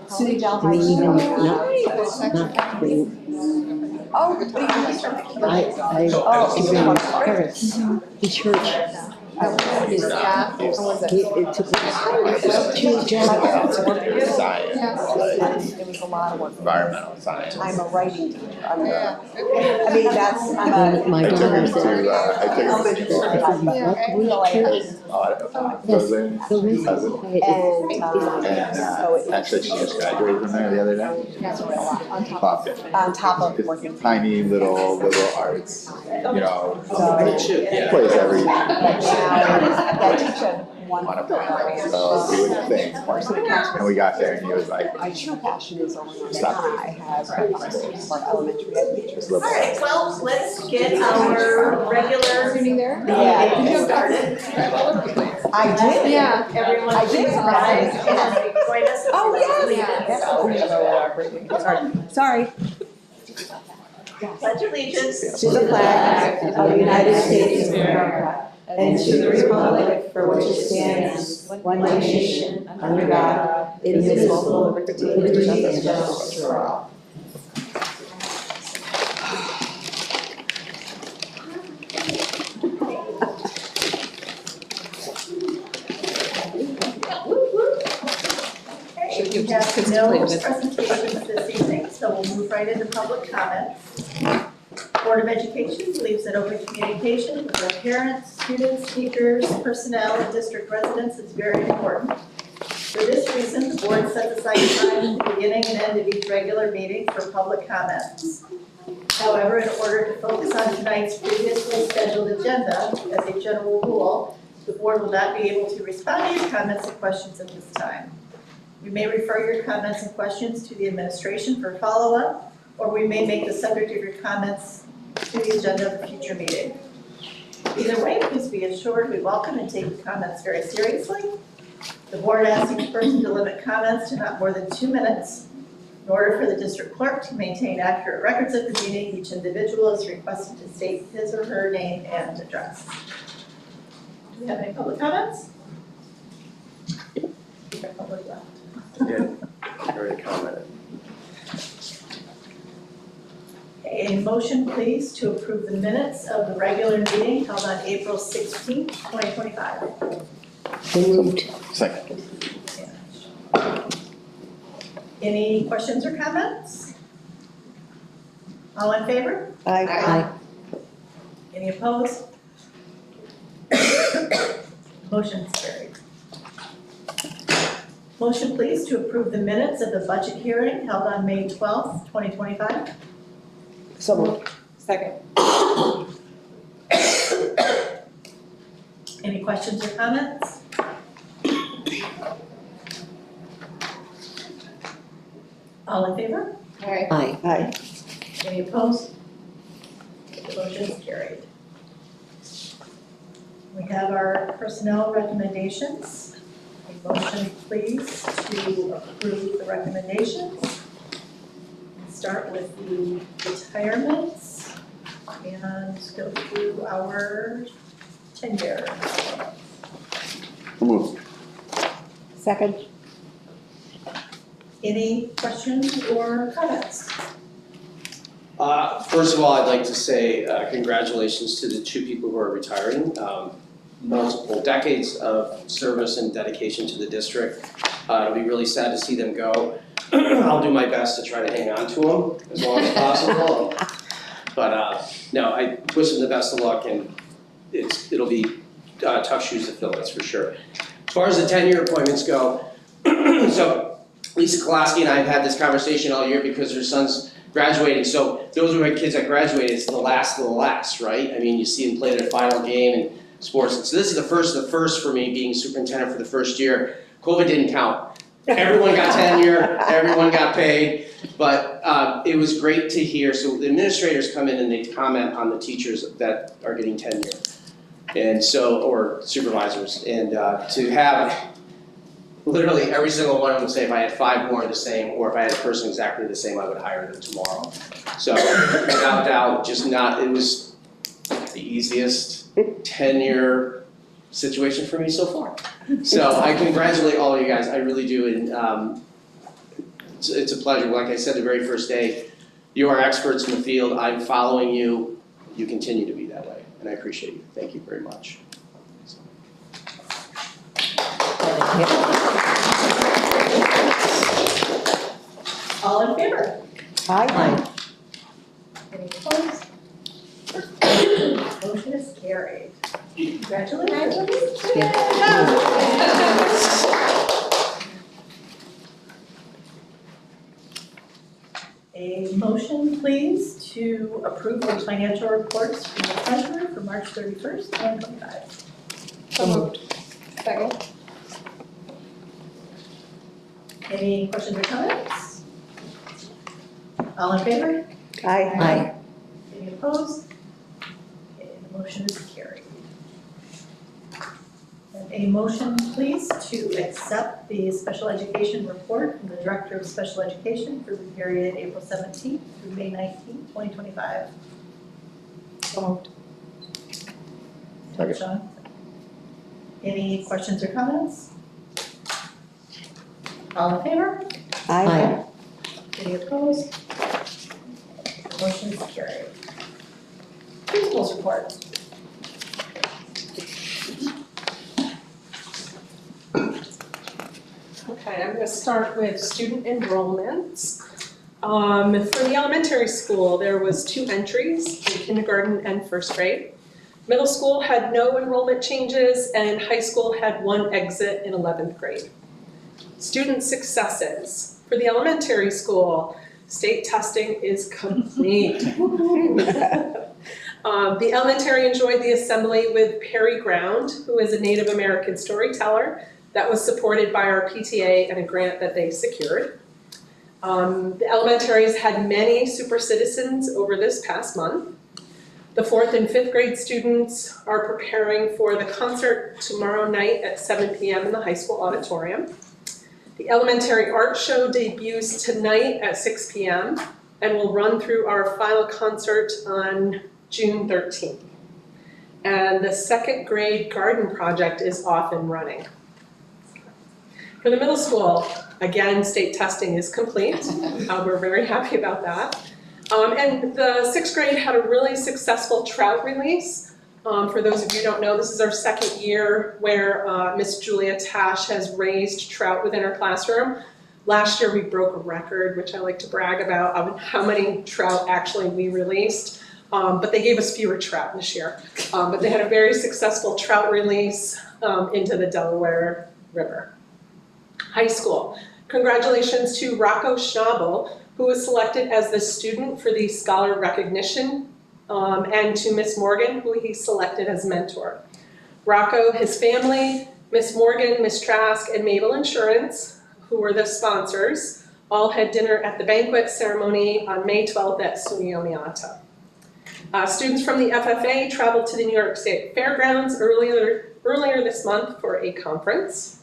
City Del I mean, even High. not green. Oh, I given parents in church. It took two jobs. Science, It was a lot of work. environmental science. I'm a writing teacher. I mean, I'm a. My daughter said, I took Elementary school. cousin, And, so actually she just graduated from there the other day. Loved it. on top of working. Tiny little arts, plays every I teach at one. on a plan. So we would think, and we got there and he was like, My true passion is over on Stop. I have for elementary ed teachers. All right, well, let's get our regular Meeting there? Yeah. started. I did. Yeah. Everyone I did. please rise and join us. Oh, yeah. Sorry. Pledge allegiance To the flag of the United States of America and to the republic for which it stands, one nation, under God, indivisible, with liberty and justice for all. We have no presentations this evening, so we'll move right into public comments. Board of Education believes that open communication with our parents, students, teachers, personnel, and district residents is very important. For this reason, the board sets aside time at the beginning and end of each regular meeting for public comments. However, in order to focus on tonight's previously scheduled agenda, as a general rule, the board will not be able to respond to your comments and questions at this time. We may refer your comments and questions to the administration for follow-up, or we may make the subject of your comments to the agenda of a future meeting. Either way, please be assured we welcome and take your comments very seriously. The board asks each person to limit comments to not more than 2 minutes. In order for the district clerk to maintain accurate records of the meeting, each individual is requested to state his or her name and address. Do we have any public comments? Public left. Yeah, already commented. A motion, please, to approve the minutes of the regular meeting held on April 16th, 2025. So moved. second. Any questions or comments? All in favor? Aye. Any opposed? Motion is carried. Motion, please, to approve the minutes of the budget hearing held on May 12th, 2025. So moved. Second. Any questions or comments? All in favor? Aye. Aye. Any opposed? The motion is carried. We have our personnel recommendations. A motion, please, to approve the recommendations. Start with the retirements and go through our tenure. Move. Second. Any questions or comments? First of all, I'd like to say congratulations to the two people who are retiring. Multiple decades of service and dedication to the district. It'll be really sad to see them go. I'll do my best to try to hang on to them as long as possible. But no, I wish them the best of luck, and it'll be tough shoes to fill, that's for sure. As far as the 10-year appointments go, so Lisa Kolaski and I have had this conversation all year because her son's graduating. So those are my kids that graduated. It's the last of the last, right? I mean, you see them play their final game in sports. So this is the first of the first for me being superintendent for the first year. COVID didn't count. Everyone got tenure, everyone got paid, but it was great to hear. So the administrators come in and they comment on the teachers that are getting tenure, and so, or supervisors, and to have literally every single one of them say, if I had 5 more the same, or if I had a person exactly the same, I would hire them tomorrow. So without doubt, it was the easiest tenure situation for me so far. So I congratulate all of you guys, I really do, and it's a pleasure. Like I said the very first day, you are experts in the field, I'm following you, you continue to be that way, and I appreciate you. Thank you very much. All in favor? Aye. Any opposed? Motion is carried. Congratulations. A motion, please, to approve the financial reports from the treasurer for March 31st, 2025. So moved. Second. Any questions or comments? All in favor? Aye. Any opposed? Okay, the motion is carried. And a motion, please, to accept the special education report from the Director of Special Education for the period April 17th through May 19th, 2025. So moved. Second. Sean? Any questions or comments? All in favor? Aye. Any opposed? The motion is carried. Principal's report. Okay, I'm gonna start with student enrollments. For the elementary school, there was 2 entries in kindergarten and first grade. Middle school had no enrollment changes, and high school had 1 exit in 11th grade. Student successes. For the elementary school, state testing is complete. The elementary enjoyed the assembly with Perry Ground, who is a Native American storyteller that was supported by our PTA and a grant that they secured. The elementaries had many super citizens over this past month. The 4th and 5th grade students are preparing for the concert tomorrow night at 7 p.m. in the high school auditorium. The elementary art show debuts tonight at 6 p.m. and will run through our final concert on June 13th. And the 2nd grade garden project is off and running. For the middle school, again, state testing is complete. We're very happy about that. And the 6th grade had a really successful trout release. For those of you who don't know, this is our 2nd year where Miss Julia Tash has raised trout within her classroom. Last year we broke a record, which I like to brag about, of how many trout actually we released. But they gave us fewer trout this year. But they had a very successful trout release into the Delaware River. High school. Congratulations to Rocco Schnabel, who was selected as the student for the scholar recognition, and to Miss Morgan, who he selected as mentor. Rocco, his family, Miss Morgan, Miss Trask, and Mabel Insurance, who were the sponsors, all had dinner at the banquet ceremony on May 12th at SUNY Oneonta. Students from the FFA traveled to the New York State Fairgrounds earlier this month for a conference.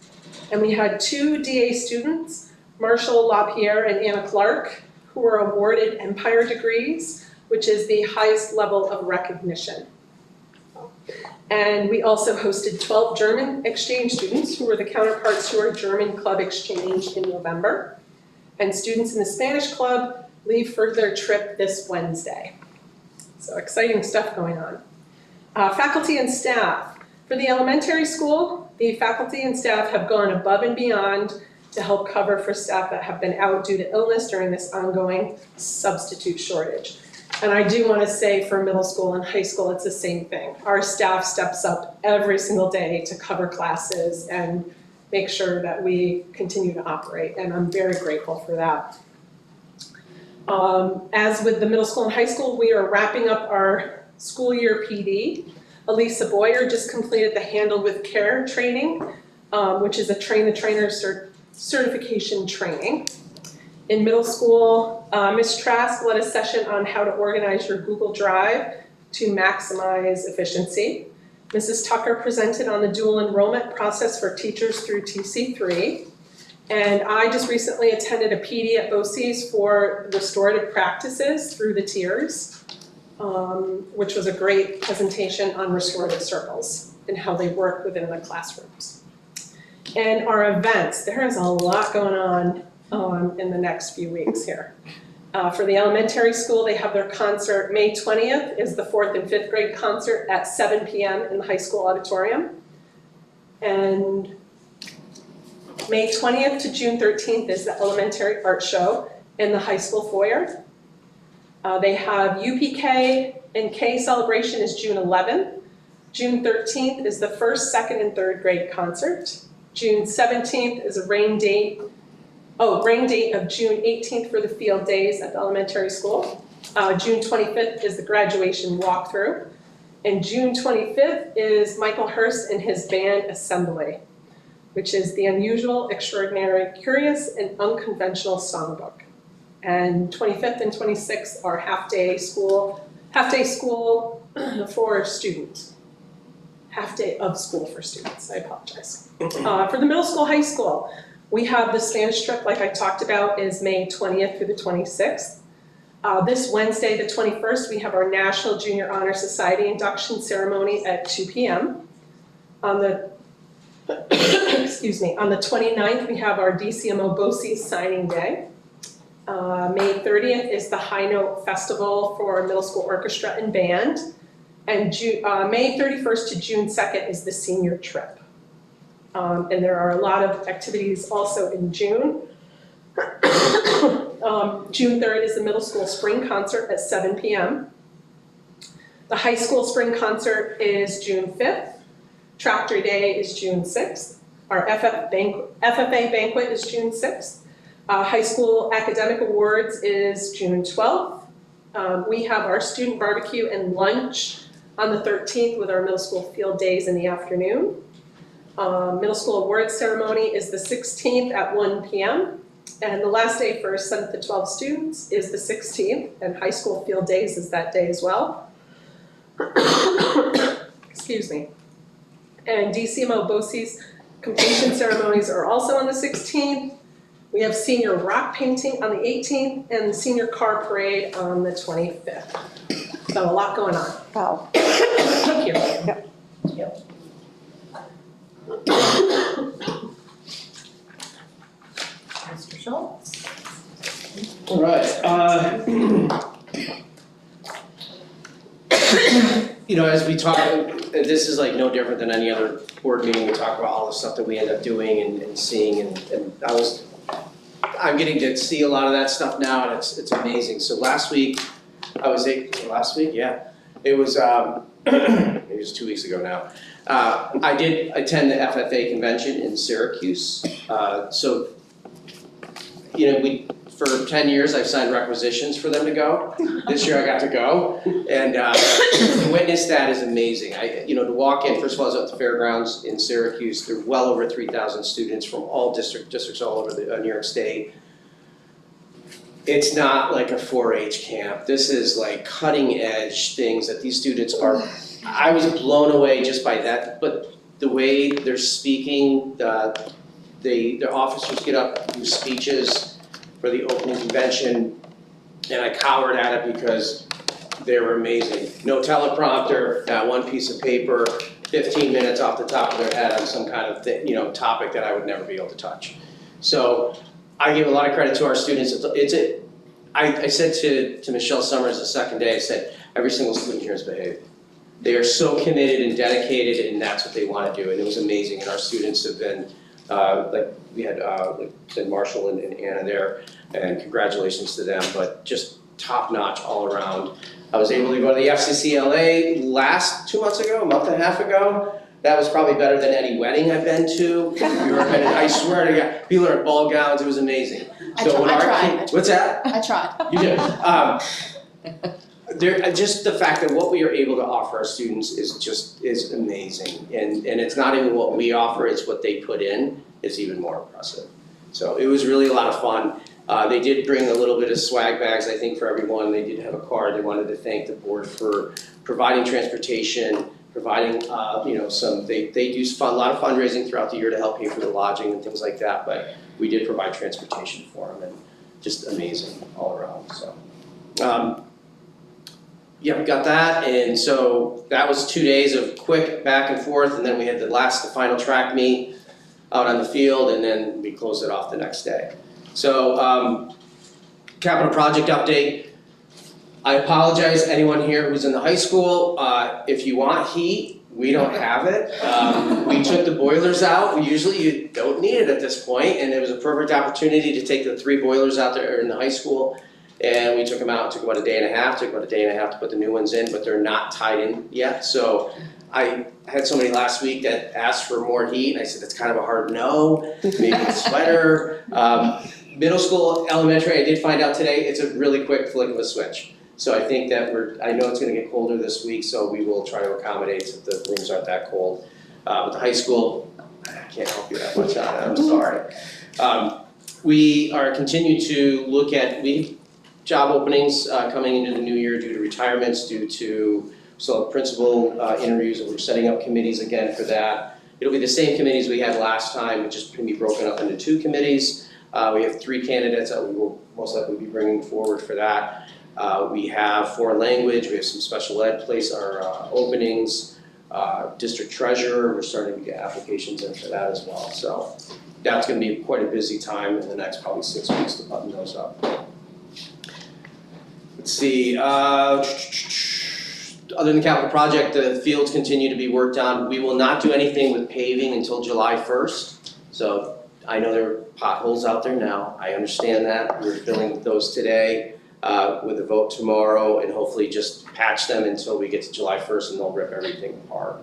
And we had 2 DA students, Marshall LaPierre and Anna Clark, who were awarded Empire degrees, which is the highest level of recognition. And we also hosted 12 German exchange students who were the counterparts to our German club exchange in November. And students in the Spanish club leave for their trip this Wednesday. So exciting stuff going on. Faculty and staff. For the elementary school, the faculty and staff have gone above and beyond to help cover for staff that have been out due to illness during this ongoing substitute shortage. And I do want to say for middle school and high school, it's the same thing. Our staff steps up every single day to cover classes and make sure that we continue to operate, and I'm very grateful for that. As with the middle school and high school, we are wrapping up our school year PD. Elisa Boyer just completed the Handle with Care training, which is a train-the-trainer certification training. In middle school, Ms. Trask led a session on how to organize your Google Drive to maximize efficiency. Mrs. Tucker presented on the dual enrollment process for teachers through TC3. And I just recently attended a PD at BOCES for restorative practices through the tiers, which was a great presentation on restorative circles and how they work within the classrooms. And our events, there is a lot going on in the next few weeks here. For the elementary school, they have their concert. May 20th is the 4th and 5th grade concert at 7 p.m. in the high school auditorium. And May 20th to June 13th is the elementary art show in the high school foyer. They have UPK and K celebration is June 11th. June 13th is the 1st, 2nd, and 3rd grade concert. June 17th is a rain date of June 18th for the field days at the elementary school. June 25th is the graduation walkthrough. And June 25th is Michael Hurst and his band assembly, which is the unusual, extraordinary, curious, and unconventional songbook. And 25th and 26th are half-day school for students. Half day of school for students, I apologize. For the middle school, high school, we have the Spanish trip, like I talked about, is May 20th through the 26th. This Wednesday, the 21st, we have our National Junior Honor Society induction ceremony at 2 p.m. On the 29th, we have our DCMO BOCES signing day. May 30th is the High Note Festival for middle school orchestra and band. And May 31st to June 2nd is the senior trip. And there are a lot of activities also in June. June 3rd is the middle school spring concert at 7 p.m. The high school spring concert is June 5th. Tractor Day is June 6th. Our FFA banquet is June 6th. High school academic awards is June 12th. We have our student barbecue and lunch on the 13th with our middle school field days in the afternoon. Middle school awards ceremony is the 16th at 1 p.m. And the last day for 7th to 12th students is the 16th, and high school field days is that day as well. Excuse me. And DCMO BOCES completion ceremonies are also on the 16th. We have senior rock painting on the 18th and the senior car parade on the 25th. So a lot going on. Wow. Thank you. Yep. Yep. Mr. Schultz? All right. As we talk, this is like no different than any other board meeting. We talk about all the stuff that we end up doing and seeing, and I'm getting to see a lot of that stuff now, and it's amazing. So last week, it was it was 2 weeks ago now. I did attend the FFA convention in Syracuse. For 10 years, I've signed requisitions for them to go. This year I got to go, and to witness that is amazing. To walk in, first of all, I was at the fairgrounds in Syracuse. There are well over 3,000 students from all districts all over New York State. It's not like a 4-H camp. This is like cutting edge things that these students are, I was blown away just by that, but the way they're speaking, their officers get up and do speeches for the opening convention, and I cowered at it because they were amazing. No teleprompter, not one piece of paper, 15 minutes off the top of their head on some kind of topic that I would never be able to touch. So I give a lot of credit to our students. I said to Michelle Summers the second day, I said, every single student here has behaved. They are so committed and dedicated, and that's what they want to do, and it was amazing. And our students have been, like we had Marshall and Anna there, and congratulations to them, but just top notch all around. I was able to go to the FCCLA a month and a half ago. That was probably better than any wedding I've been to. I swear to God, people are in ball gowns, it was amazing. So when our kids, what's that? I tried. You did. Just the fact that what we are able to offer our students is amazing. And it's not even what we offer, it's what they put in is even more impressive. So it was really a lot of fun. They did bring a little bit of swag bags, I think, for everyone. They did have a card. They wanted to thank the board for providing transportation, providing, they do a lot of fundraising throughout the year to help pay for the lodging and things like that, but we did provide transportation for them, and just amazing all around, so. Yeah, we got that, and so that was 2 days of quick back and forth, and then we had the final track meet out on the field, and then we closed it off the next day. So, capital project update. I apologize, anyone here who's in the high school, if you want heat, we don't have it. We took the boilers out, usually you don't need it at this point, and it was a perfect opportunity to take the 3 boilers out there in the high school, and we took them out, took about a day and a half to put the new ones in, but they're not tied in yet, so I had somebody last week that asked for more heat, and I said, that's kind of a hard no, maybe a sweater. Middle school, elementary, I did find out today, it's a really quick flick of a switch. So I think that I know it's gonna get colder this week, so we will try to accommodate if the rooms aren't that cold. With the high school, I can't help you that much on it, I'm sorry. We are continuing to look at, job openings coming into the new year due to retirements, due to principal interviews, and we're setting up committees again for that. It'll be the same committees we had last time, but just gonna be broken up into 2 committees. We have 3 candidates that we will most likely be bringing forward for that. We have foreign language, we have some special ed openings, district treasurer, we're starting to get applications in for that as well. So that's gonna be quite a busy time in the next probably 6 weeks to button those up. Let's see, other than the capital project, the fields continue to be worked on. We will not do anything with paving until July 1st. So I know there are potholes out there now, I understand that. We're filling those today with a vote tomorrow, and hopefully just patch them until we get to July 1st and they'll rip everything apart.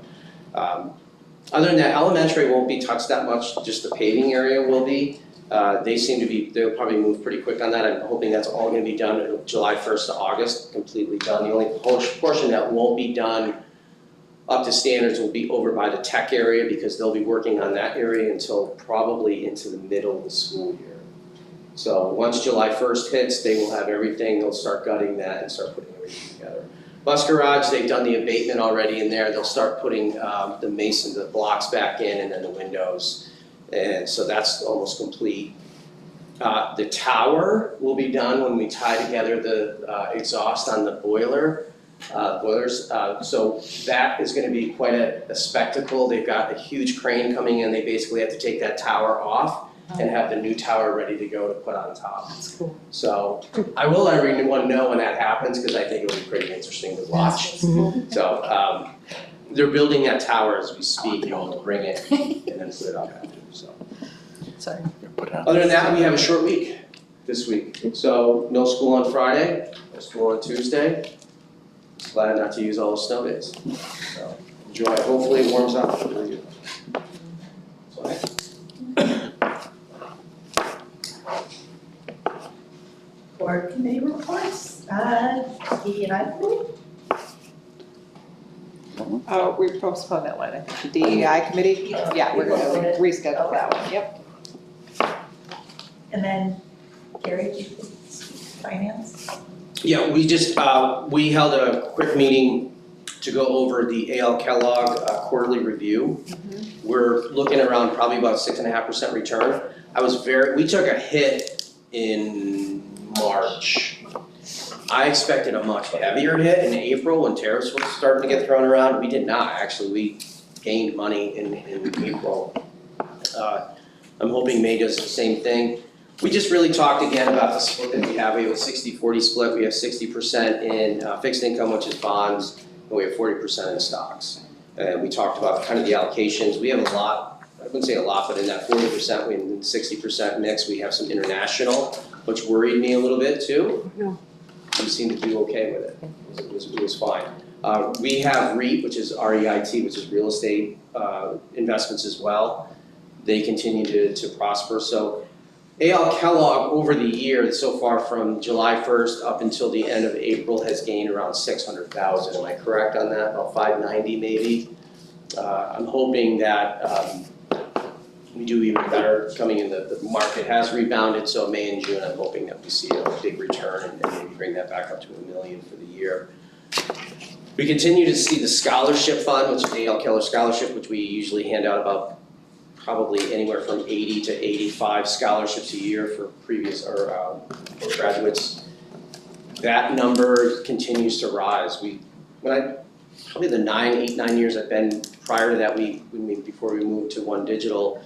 Other than that, elementary won't be touched that much, just the paving area will be. They'll probably move pretty quick on that. I'm hoping that's all gonna be done July 1st to August, completely done. The only portion that won't be done up to standards will be over by the tech area, because they'll be working on that area until probably into the middle of the school year. So once July 1st hits, they will have everything, they'll start gutting that and start putting everything together. Bus garage, they've done the abatement already in there, they'll start putting the blocks back in, and then the windows. And so that's almost complete. The tower will be done when we tie together the exhaust on the boilers. So that is gonna be quite a spectacle. They've got a huge crane coming in, they basically have to take that tower off and have the new tower ready to go to put on top. That's cool. So I will let everyone know when that happens, because I think it will be pretty interesting to watch. So they're building that tower as we speak, and we'll bring it and then put it up after, so. Sorry. Other than that, we have a short week this week. So no school on Friday, no school on Tuesday. Just glad not to use all the snow days. So enjoy, hopefully it warms up for you. Board committee reports, DEI committee? We postponed that one, I think, the DEI committee, yeah, we're gonna reschedule that one, yep. And then, Gary, do you think? finance? Yeah, we just, we held a quick meeting to go over the AL Kellogg quarterly review. We're looking around probably about 6.5% return. We took a hit in March. I expected a much heavier hit in April when tariffs were starting to get thrown around. We did not, actually. We gained money in April. I'm hoping May does the same thing. We just really talked again about the split that we have. We have a 60-40 split. We have 60% in fixed income, which is bonds, and we have 40% in stocks. And we talked about kind of the allocations. We have a lot, I wouldn't say a lot, but in that 40%, in 60% mix, we have some international, which worried me a little bit too. We seemed to do okay with it. It was fine. We have REIT, which is REIT, which is real estate investments as well. They continue to prosper. So AL Kellogg over the year, so far from July 1st up until the end of April, has gained around 600,000. Am I correct on that? About 590 maybe. I'm hoping that we do even better coming in. The market has rebounded, so May and June, I'm hoping that we see a big return and maybe bring that back up to $1 million for the year. We continue to see the scholarship fund, which is AL Keller Scholarship, which we usually hand out about probably anywhere from 80 to 85 scholarships a year for previous or graduates. That number continues to rise. Probably the 9 years I've been prior to that, before we moved to One Digital,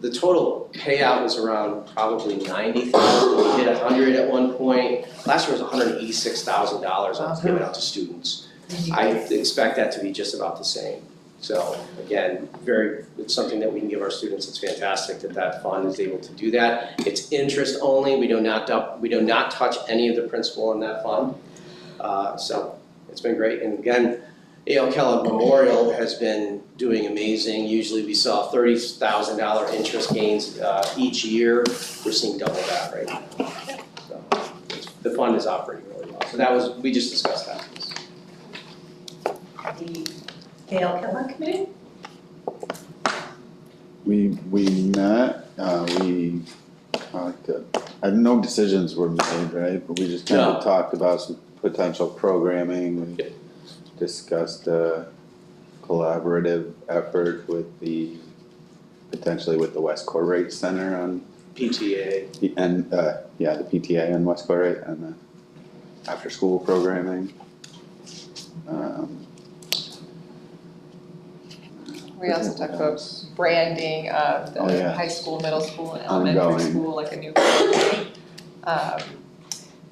the total payout was around probably 90,000. We hit 100 at one point. Last year was $186,000 I was giving out to students. I expect that to be just about the same. So again, it's something that we can give our students. It's fantastic that fund is able to do that. It's interest only. We do not touch any of the principal in that fund. So it's been great. And again, AL Kellogg Memorial has been doing amazing. Usually we saw $30,000 interest gains each year. We're seeing double that right now. So the fund is operating really well. So we just discussed that. The AL Kellogg Committee? We met, we talked, no decisions were made, right? But we just kind of talked about some potential programming. We discussed a collaborative effort potentially with the West Corporate Center on PTA. And the PTA on West Corporate and the after school programming. We also talked about branding of the high school, middle school, and elementary school, like a new program.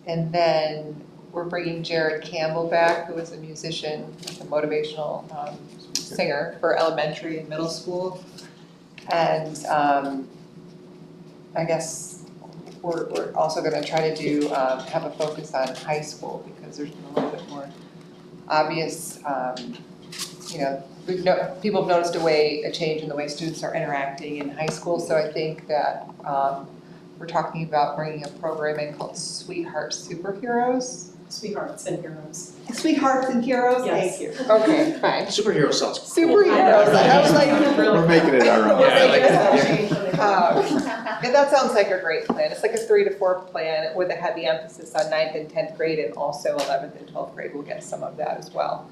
And then we're bringing Jared Campbell back, who is a musician, like a motivational singer for elementary and middle school. And I guess we're also gonna try to have a focus on high school because there's been a little bit more obvious, people have noticed a change in the way students are interacting in high school. So I think that we're talking about bringing a program in called Sweetheart Superheroes. Sweethearts and Heroes. Sweethearts and Heroes? Yes. Thank you. Okay, fine. Superhero sounds Superheroes. I was like, we're making it our own. Yeah, I like that. And that sounds like a great plan. It's like a 3 to 4 plan with a heavy emphasis on 9th and 10th grade, and also 11th and 12th grade will get some of that as well.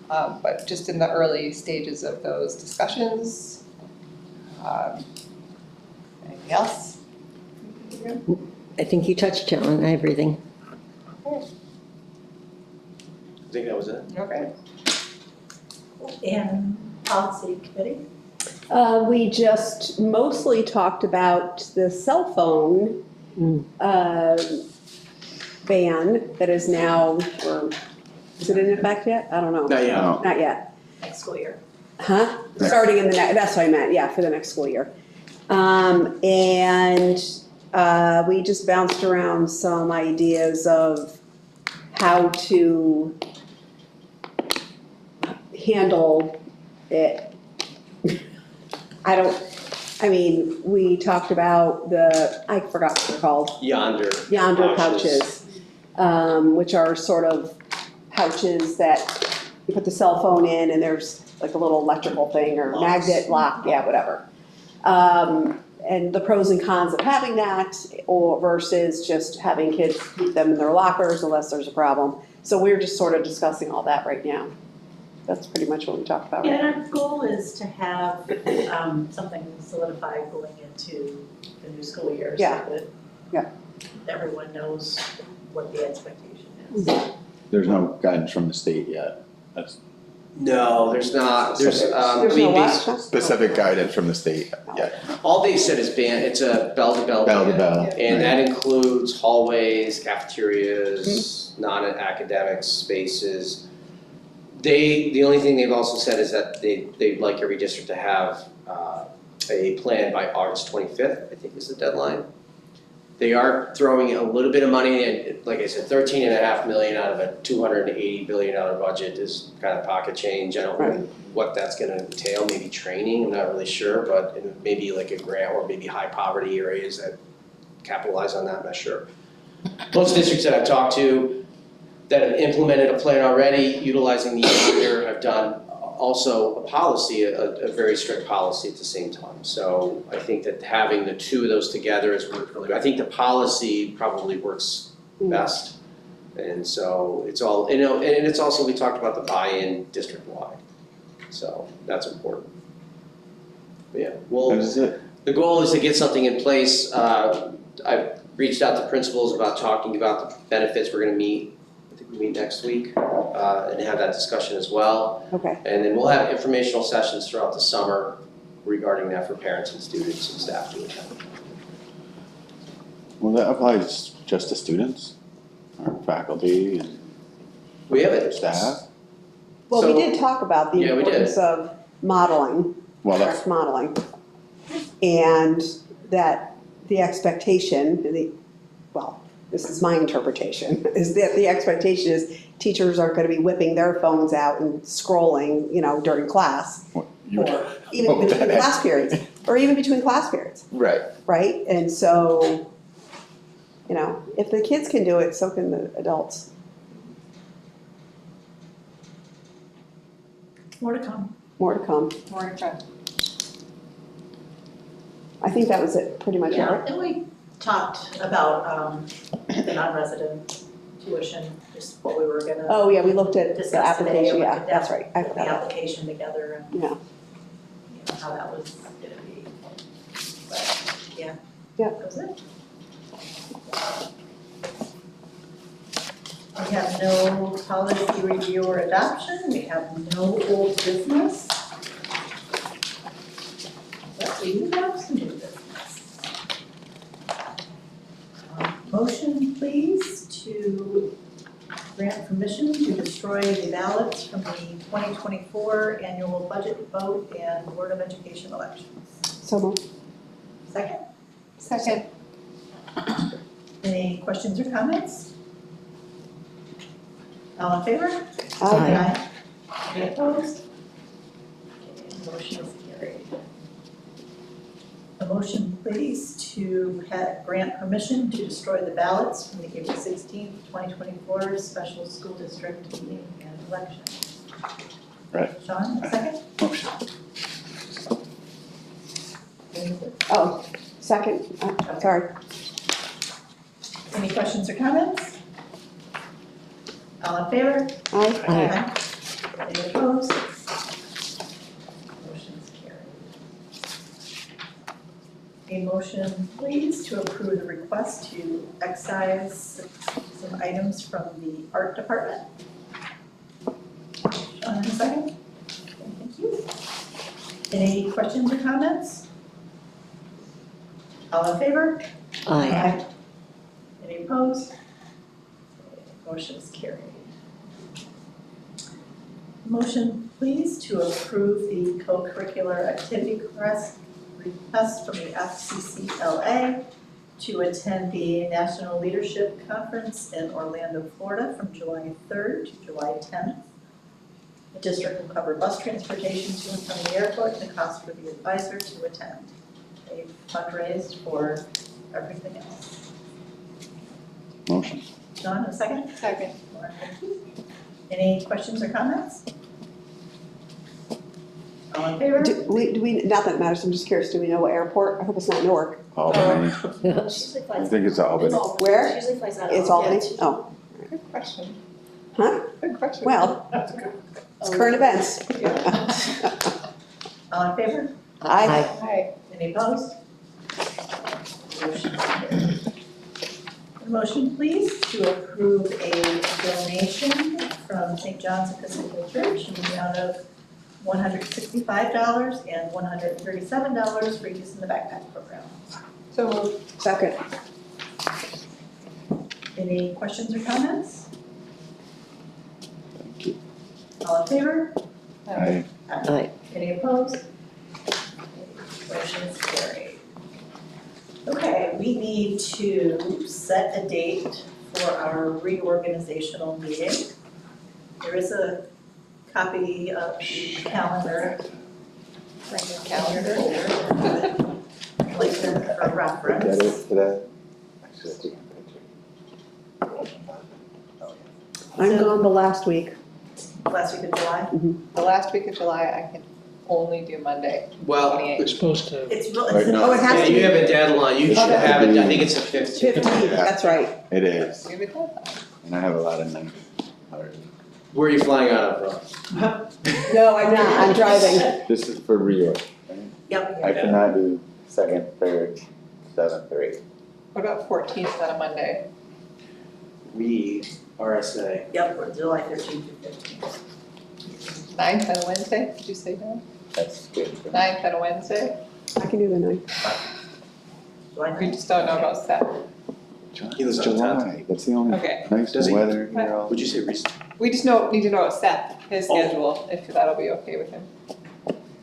But just in the early stages of those discussions. Anything else? I think you touched on everything. I think that was it. Okay. And policy committee? We just mostly talked about the cell phone ban that is now, is it in effect yet? I don't know. Not yet. No. Not yet. Next school year. Huh? Starting in that's what I meant, yeah, for the next school year. We just bounced around some ideas of how to handle it. We talked about I forgot what they're called. Yonder Pouches, which are sort of pouches that you put the cell phone in and there's like a little electrical thing or Locks. magnet lock, yeah, whatever. and the pros and cons of having that, or versus just having kids keep them in their lockers unless there's a problem. So we're just sort of discussing all that right now. That's pretty much what we talked about. Yeah, and our goal is to have something solidified going into the new school year. Yeah. So Yeah. that everyone knows what the expectation is. There's no guidance from the state yet. That's No, there's not, there's, There's I no mean, what? specific guidance from the state yet. all they said is it's a bell-to-bell Bell to ban. bell. And that includes hallways, cafeterias, non-academic spaces. The only thing they've also said is that they'd like every district to have a plan by August 25th, I think is the deadline. They are throwing a little bit of money in, like I said, $13.5 million out of a $280 billion budget is kind of pocket change. I don't know what that's gonna entail, maybe training, I'm not really sure, but maybe like a grant or maybe high poverty areas that capitalize on that, I'm not sure. Most districts that I've talked to that have implemented a plan already, utilizing the year, have done also a policy, a very strict policy at the same time. So I think that having the two of those together is worked really, I think the policy probably works best. And so it's all, and it's also, we talked about the buy-in district-wide. So that's important. But yeah, That is it. the goal is to get something in place. I've reached out to principals about talking about the benefits. We're gonna meet, I think we meet next week, and have that discussion as well. Okay. And then we'll have informational sessions throughout the summer regarding that for parents and students and staff to attend. Will that apply just to students or faculty and We have it. staff? Well, we So- did talk about the Yeah, we did. importance of modeling, Well, that's, correct modeling. And that the expectation, well, this is my interpretation, is that the expectation is teachers aren't gonna be whipping their phones out and scrolling, during class. you, Or even Oh, between that- class periods, or even between class periods, right. right? And so, if the kids can do it, so can the adults. More to come. More to come. More to come. I think that was it, pretty much, Yeah, right? and we talked about the non-resident tuition, just what we were gonna Oh, yeah, we looked at the discuss today. application, and we yeah, could that's right, I put the forgot. application together and, Yeah. how that was gonna be. But, yeah. Yeah. That was it. We have no policy review or adoption, we have no old business. But we do have some new business. Motion, please, to grant permission to destroy the ballots from the 2024 annual budget vote and Board of Education elections. So moved. Second, Second. any questions or comments? All in favor? Aye. Any opposed? Okay, motion is carried. A motion, please, to grant permission to destroy the ballots from the April 16th, 2024 special school district meeting and election. Right. Sean, a second? Motion. Oh, second, sorry. Any questions or comments? All in favor? Aye. Aye. Any opposed? Motion's carried. A motion, please, to approve the request to excise some items from the art department. Sean, in a second. Okay, thank you. Any questions or comments? All in favor? Aye. Any opposed? Motion is carried. Motion, please, to approve the co-curricular activity request from the FCCLA to attend the National Leadership Conference in Orlando, Florida from July 3rd to July 10th. The district will cover bus transportation to and from the airport and the cost for the advisor to attend. They've fundraised for everything else. Motion. John, a second? Second. Lauren, thank you. Any questions or comments? All All in favor? Do we, not that it matters, I'm just curious, do we know what airport? I hope it's not Newark. Albany, She usually I flies. think it's Albany. Where? She usually flies out of It's Albany? Yeah. Oh, Good question. huh? Good question. Well, it's current events. All in favor? Aye. Hi. Any opposed? Motion carried. A motion, please, to approve a donation from St. John's Episcopal Church in the amount of $165 and $137 for use in the backpack program. So moved. Second. Any questions or comments? Thank you. All in favor? Aye. Aye. Any opposed? Motion is carried. Okay, we need to set a date for our reorganizational meeting. There is a copy of the calendar. Bring your calendar over. Like for reference. Get it today? Actually, I took a picture. I'm gone the last week. Last week of July. The last week of July, I can only do Monday, Well, 28th. Supposed to. It's real, Right it's. now. Oh, it has yeah, to you be have a deadline, you should have it, I think it's the 15th. 15th, that's right. It is, Give it that. and I have a lot of nights already. Where are you flying out of from? No, I'm not, I'm driving. This is for reorg, right? Yep. I cannot do 2nd, 3rd, 7th, or 8th. What about 14th on a Monday? We, RSA. Yep, we're July 13th through 15th. 9th on a Wednesday, did you say no? That's good. 9th on a Wednesday? I can do the 9th. July We 9th. just don't know about that. He lives on July, that's the only Okay. nice Does he? weather here all. Would you say recent? We just need to know Seth, his schedule, if that'll be okay with him.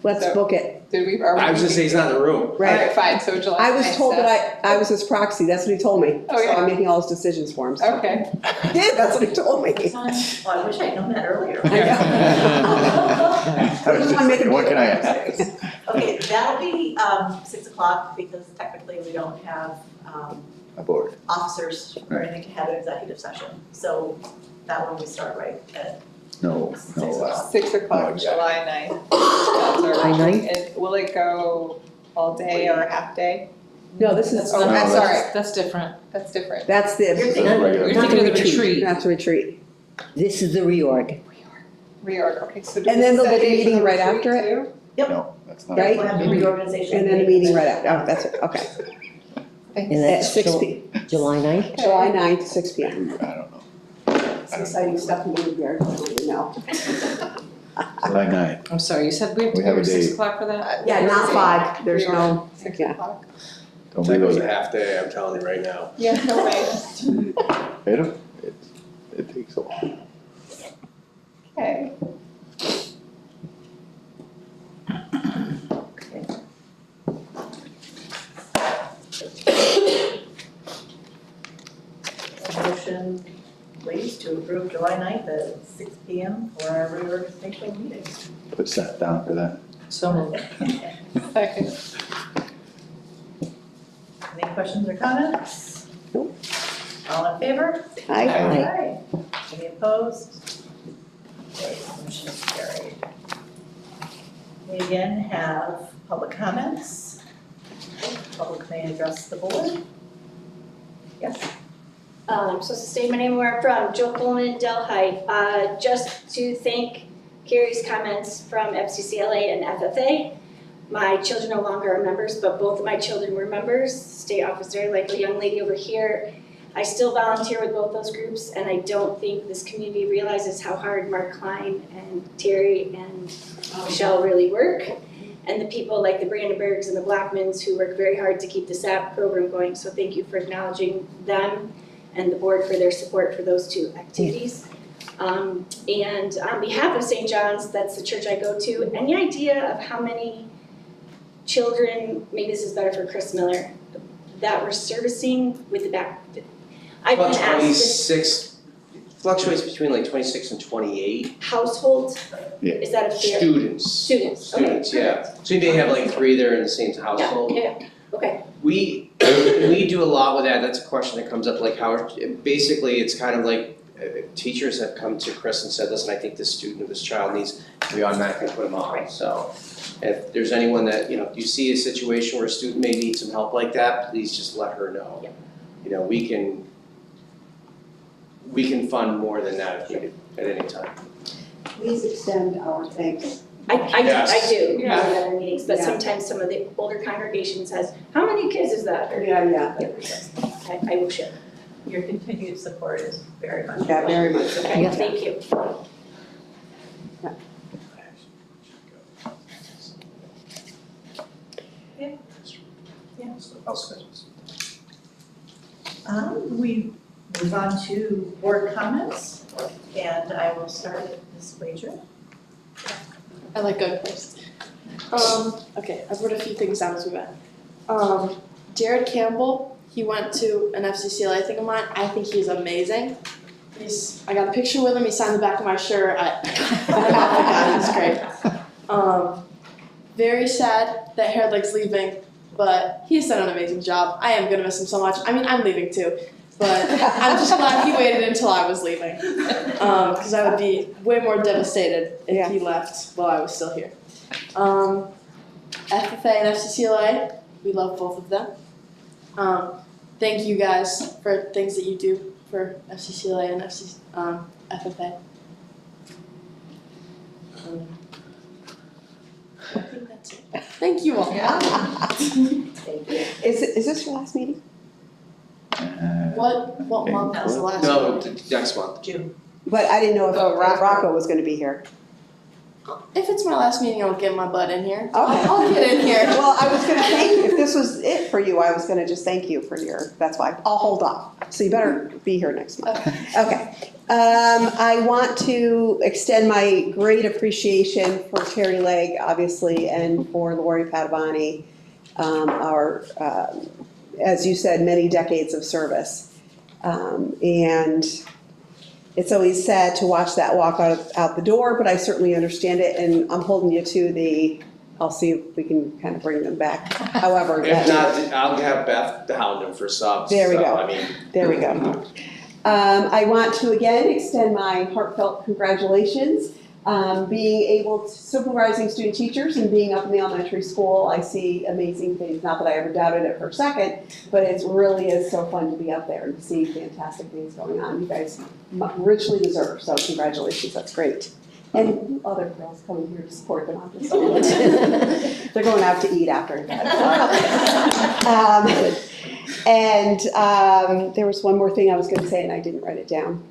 Let's So- book it. Did we, are we? I was gonna say he's not in the room. All right, fine, so July 9th. I was told Seth. that I was his proxy, that's what he told me. So Okay. I'm making all his decisions for him. So. Okay. He did, that's what he told me. Oh, I wish I'd known that earlier. I was just thinking, what can I ask? Okay, that'll be 6 o'clock because technically we don't have Aboard. officers or anything to have an executive session. So that one we start right at No, 6 no, o'clock. 6 o'clock, Oh, yeah. July 9th. That's our- July 9th? And will it go all day or a half day? No, this is, Oh, No, I'm that's- sorry, That's different. that's different. that's You're the, thinking- regular. You're thinking of the retreat. retreat. that's the retreat. This is the reorg. Reorg, okay, so do And we then set there'll be a dates for meeting the right retreat after it? too? No, that's not. Right? We'll have the reorganization. And then a meeting right after, oh, that's it, okay. And At that's 6 July 9th? July 9th, 6 p.m. I don't know. It's exciting stuff in the yard, you know. July 9th. I'm sorry, you said we have to We be have here a at 6 date. o'clock for that? Yeah, not 5, there's no, 6 yeah. o'clock? Don't That be goes a late. half day, I'm telling you right now. Yeah, no way. It takes a while. Okay. Motion, please, to approve July 9th at 6 PM for our reorganization meeting. Put Seth down for that. So moved. Second. Any questions or comments? Nope. All in favor? Aye. Aye. Any opposed? Okay, motion is carried. We again have public comments. Public may address the board. Yes? I'm supposed to state my name and where I'm from, Jill Coleman, Delhi. Just to thank Gary's comments from FCCLA and FFA. My children no longer are members, but both of my children were members, state officer, like a young lady over here. I still volunteer with both those groups, and I don't think this community realizes how hard Mark Klein and Terry and Michelle really work. And the people like the Brandenburgs and the Blackmans who work very hard to keep the SAP program going. So thank you for acknowledging them and the board for their support for those two activities. And on behalf of St. John's, that's the church I go to, any idea of how many children, maybe this is better for Chris Miller, that we're servicing with the back? I've been About asked this 26, fluctuates between like 26 and 28 households, Yeah. is that a fair? students. Students, okay. Students, yeah. So you may have like 3 there in the same household. Yeah, okay. We do a lot with that, that's a question that comes up, like how, basically, it's kind of like teachers have come to Chris and said, listen, I think this student or this child needs, we automatically put them on. So if there's anyone that, you see a situation where a student may need some help like that, please just let her know. Yeah. We can fund more than that if needed at any time. Please extend our thanks. I do, Yeah. at other meetings, but Yeah. sometimes some of the older congregation says, how many kids is that? Or- Yeah. I will share. Your continued support is very much. Yeah, very much. Okay, Yeah. thank you. We move on to board comments, and I will start with Ms. Wager. I like going first. Okay, I've wrote a few things down as we went. Jared Campbell, he went to an FCCLA thing of mine. I think he's amazing. I got a picture with him. He signed the back of my shirt. He's great. Very sad that Hairleg's leaving, but he's done an amazing job. I am gonna miss him so much. I mean, I'm leaving too, but I'm just glad he waited until I was leaving, because I would be way more devastated if he left while I was still here. FFA and FCCLA, we love both of them. Thank you guys for things that you do for FCCLA and FFA. I think that's it. Thank you all. Is this your last meeting? What month was the last No, one? next month. June. But I didn't know if Rocco was gonna be here. If it's my last meeting, I'll get my butt in here. Okay. I'll get in here. Well, I was gonna thank you, if this was it for you, I was gonna just thank you for that's why, I'll hold off. So you better be here next month. Okay. I want to extend my great appreciation for Terry Legg, obviously, and for Lori Padavani, our, as you said, many decades of service. And it's always sad to watch that walk out the door, but I certainly understand it, and I'm holding you to I'll see if we can kind of bring them back. However. If not, I'll have Beth hound him for subs. There we so, go. I mean. There we go. I want to again extend my heartfelt congratulations. Being able to supervising student teachers and being up in the elementary school, I see amazing things. Not that I ever doubted it for a second, but it really is so fun to be up there and to see fantastic things going on. You guys richly deserve, so congratulations, that's great. And other girls coming here to support them, I'm just saying. They're going out to eat after that. And there was one more thing I was going to say, and I didn't write it down.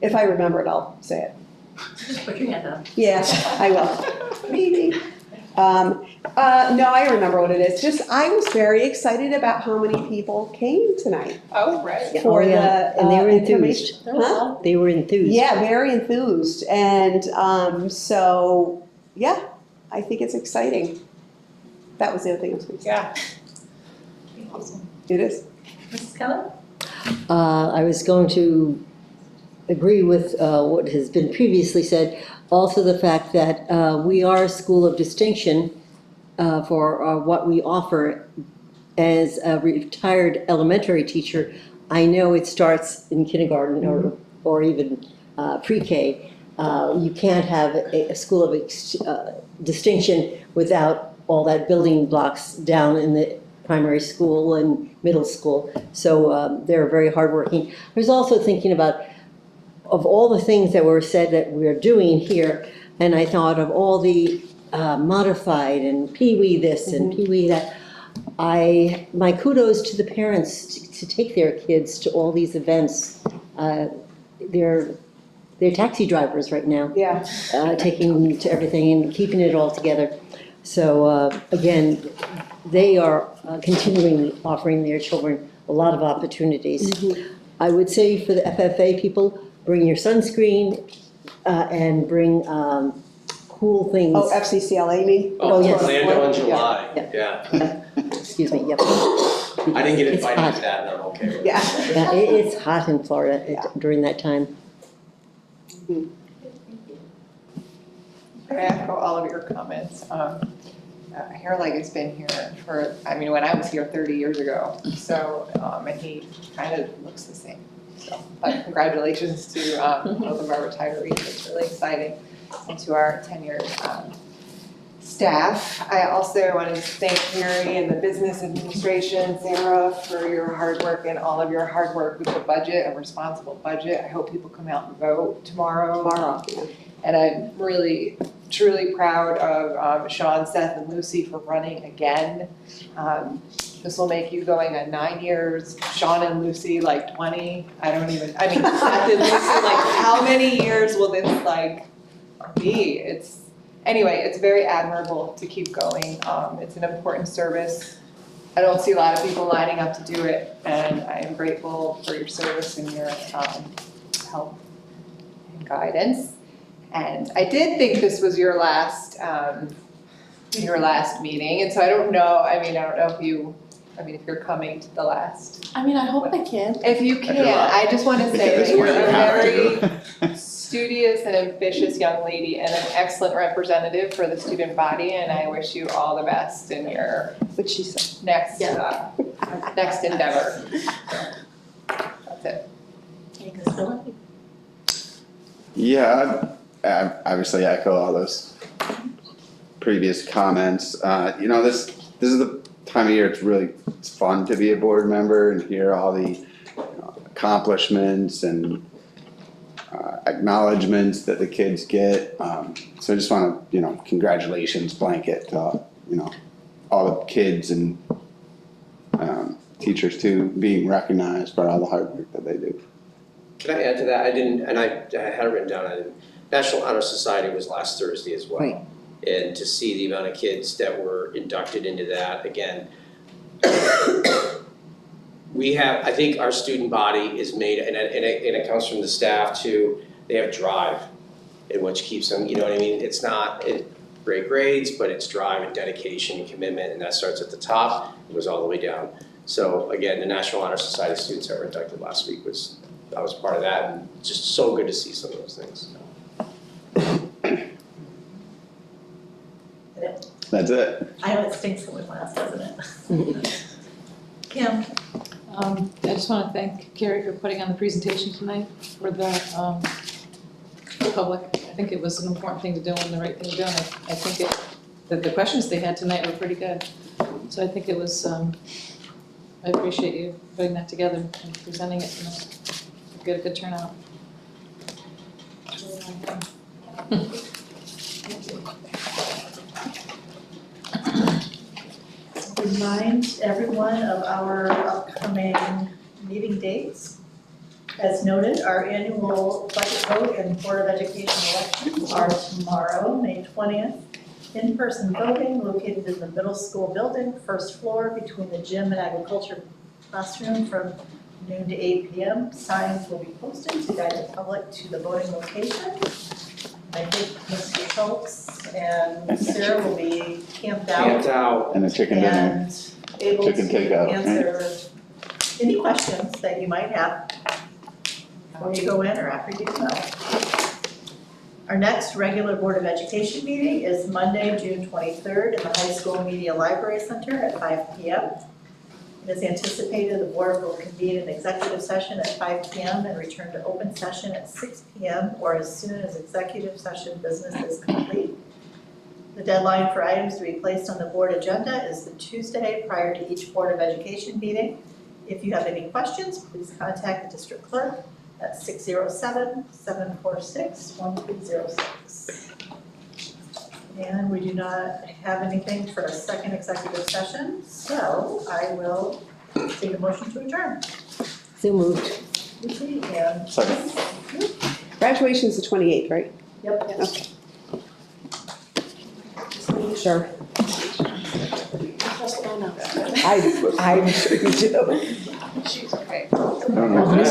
If I remember it, I'll say it. Just put your hand up. Yeah, I will. Maybe. No, I remember what it is. Just, I was very excited about how many people came tonight. Oh, right. For the and they were information. enthused. Huh? They were enthused. Yeah, very enthused. And so, yeah, I think it's exciting. That was the other thing I was going to say. Yeah. Awesome. It is. Mrs. Keller? I was going to agree with what has been previously said. Also the fact that we are a school of distinction for what we offer. As a retired elementary teacher, I know it starts in kindergarten or even pre-K. You can't have a school of distinction without all that building blocks down in the primary school and middle school. So they're very hardworking. I was also thinking of all the things that were said that we're doing here, and I thought of all the modified and Pee-wee this and Pee-wee that. My kudos to the parents to take their kids to all these events. They're taxi drivers right now. Yeah. Taking them to everything and keeping it all together. So again, they are continuing offering their children a lot of opportunities. I would say for the FFA people, bring your sunscreen and bring cool things. Oh, FCCLA, you mean? Oh, yes. Orlando in July, Yeah. yeah. Excuse me, yep. I didn't get It's invited hot. to that, and I'm okay with it. Yeah. It's hot in Florida during that time. I echo all of your comments. Hairleg has been here when I was here 30 years ago, so, and he kind of looks the same. So, but congratulations to both of our retirees, it's really exciting, and to our tenured staff. I also wanted to thank Carrie and the business administration, Sarah, for your hard work and all of your hard work with the budget, a responsible budget. I hope people come out and vote tomorrow. Yeah. And I'm really, truly proud of Sean, Seth, and Lucy for running again. This will make you going on 9 years, Sean and Lucy like 20, Seth and Lucy, like how many years will this like be? Anyway, it's very admirable to keep going. It's an important service. I don't see a lot of people lining up to do it, and I am grateful for your service and your help and guidance. And I did think this was your last meeting, and so I don't know if you're coming to the last. I mean, I hope I can. If you can, I just want to say that you're a very studious and ambitious young lady and an excellent representative for the student body, and I wish you all the best in your next endeavor. That's it. Yeah, I obviously echo all those previous comments. This is the time of year it's fun to be a board member and hear all the accomplishments and acknowledgements that the kids get. So I just want to, congratulations blanket to, all the kids and teachers too, being recognized for all the hard work that they do. Can I add to that? I had it written down, National Honor Society was last Thursday as well. Right. And to see the amount of kids that were inducted into that, again, I think our student body is made, and it comes from the staff too, they have drive, in which keeps them, you know what I mean? It's not great grades, but it's drive and dedication and commitment, and that starts at the top, it goes all the way down. So again, the National Honor Society students that were inducted last week I was part of that, and just so good to see some of those things. That's it. I know it stinks when it lasts, doesn't it? Kim? I just want to thank Carrie for putting on the presentation tonight for the public. I think it was an important thing to do and the right thing to do, and I think that the questions they had tonight were pretty good. So I think it was, I appreciate you putting that together and presenting it tonight. We had a good turnout. Remind everyone of our upcoming meeting dates. As noted, our annual budget vote and Board of Education elections are tomorrow, May 20th. In-person voting located in the middle school building, first floor between the gym and agriculture classroom from noon to 8 p.m. Signs will be posted to guide the public to the voting location. I think Mr. Schultz and Sarah will be camped out. And a chicken dinner. And able to Chicken takeout, right? answer any questions that you might have before you go in or after you go. Our next regular Board of Education meeting is Monday, June 23rd in the High School Media Library Center at 5 p.m. It is anticipated the board will convene an executive session at 5 p.m. and return to open session at 6 p.m. or as soon as executive session business is complete. The deadline for items to be placed on the board agenda is the Tuesday prior to each Board of Education meeting. If you have any questions, please contact the district clerk at 607-746-1306. And we do not have anything for a second executive session, so I will take a motion to adjourn. So moved. Lucy and Second. Graduation's the 28th, right? Yep. Okay. Sure. I'm sure you do. She's okay. I don't know if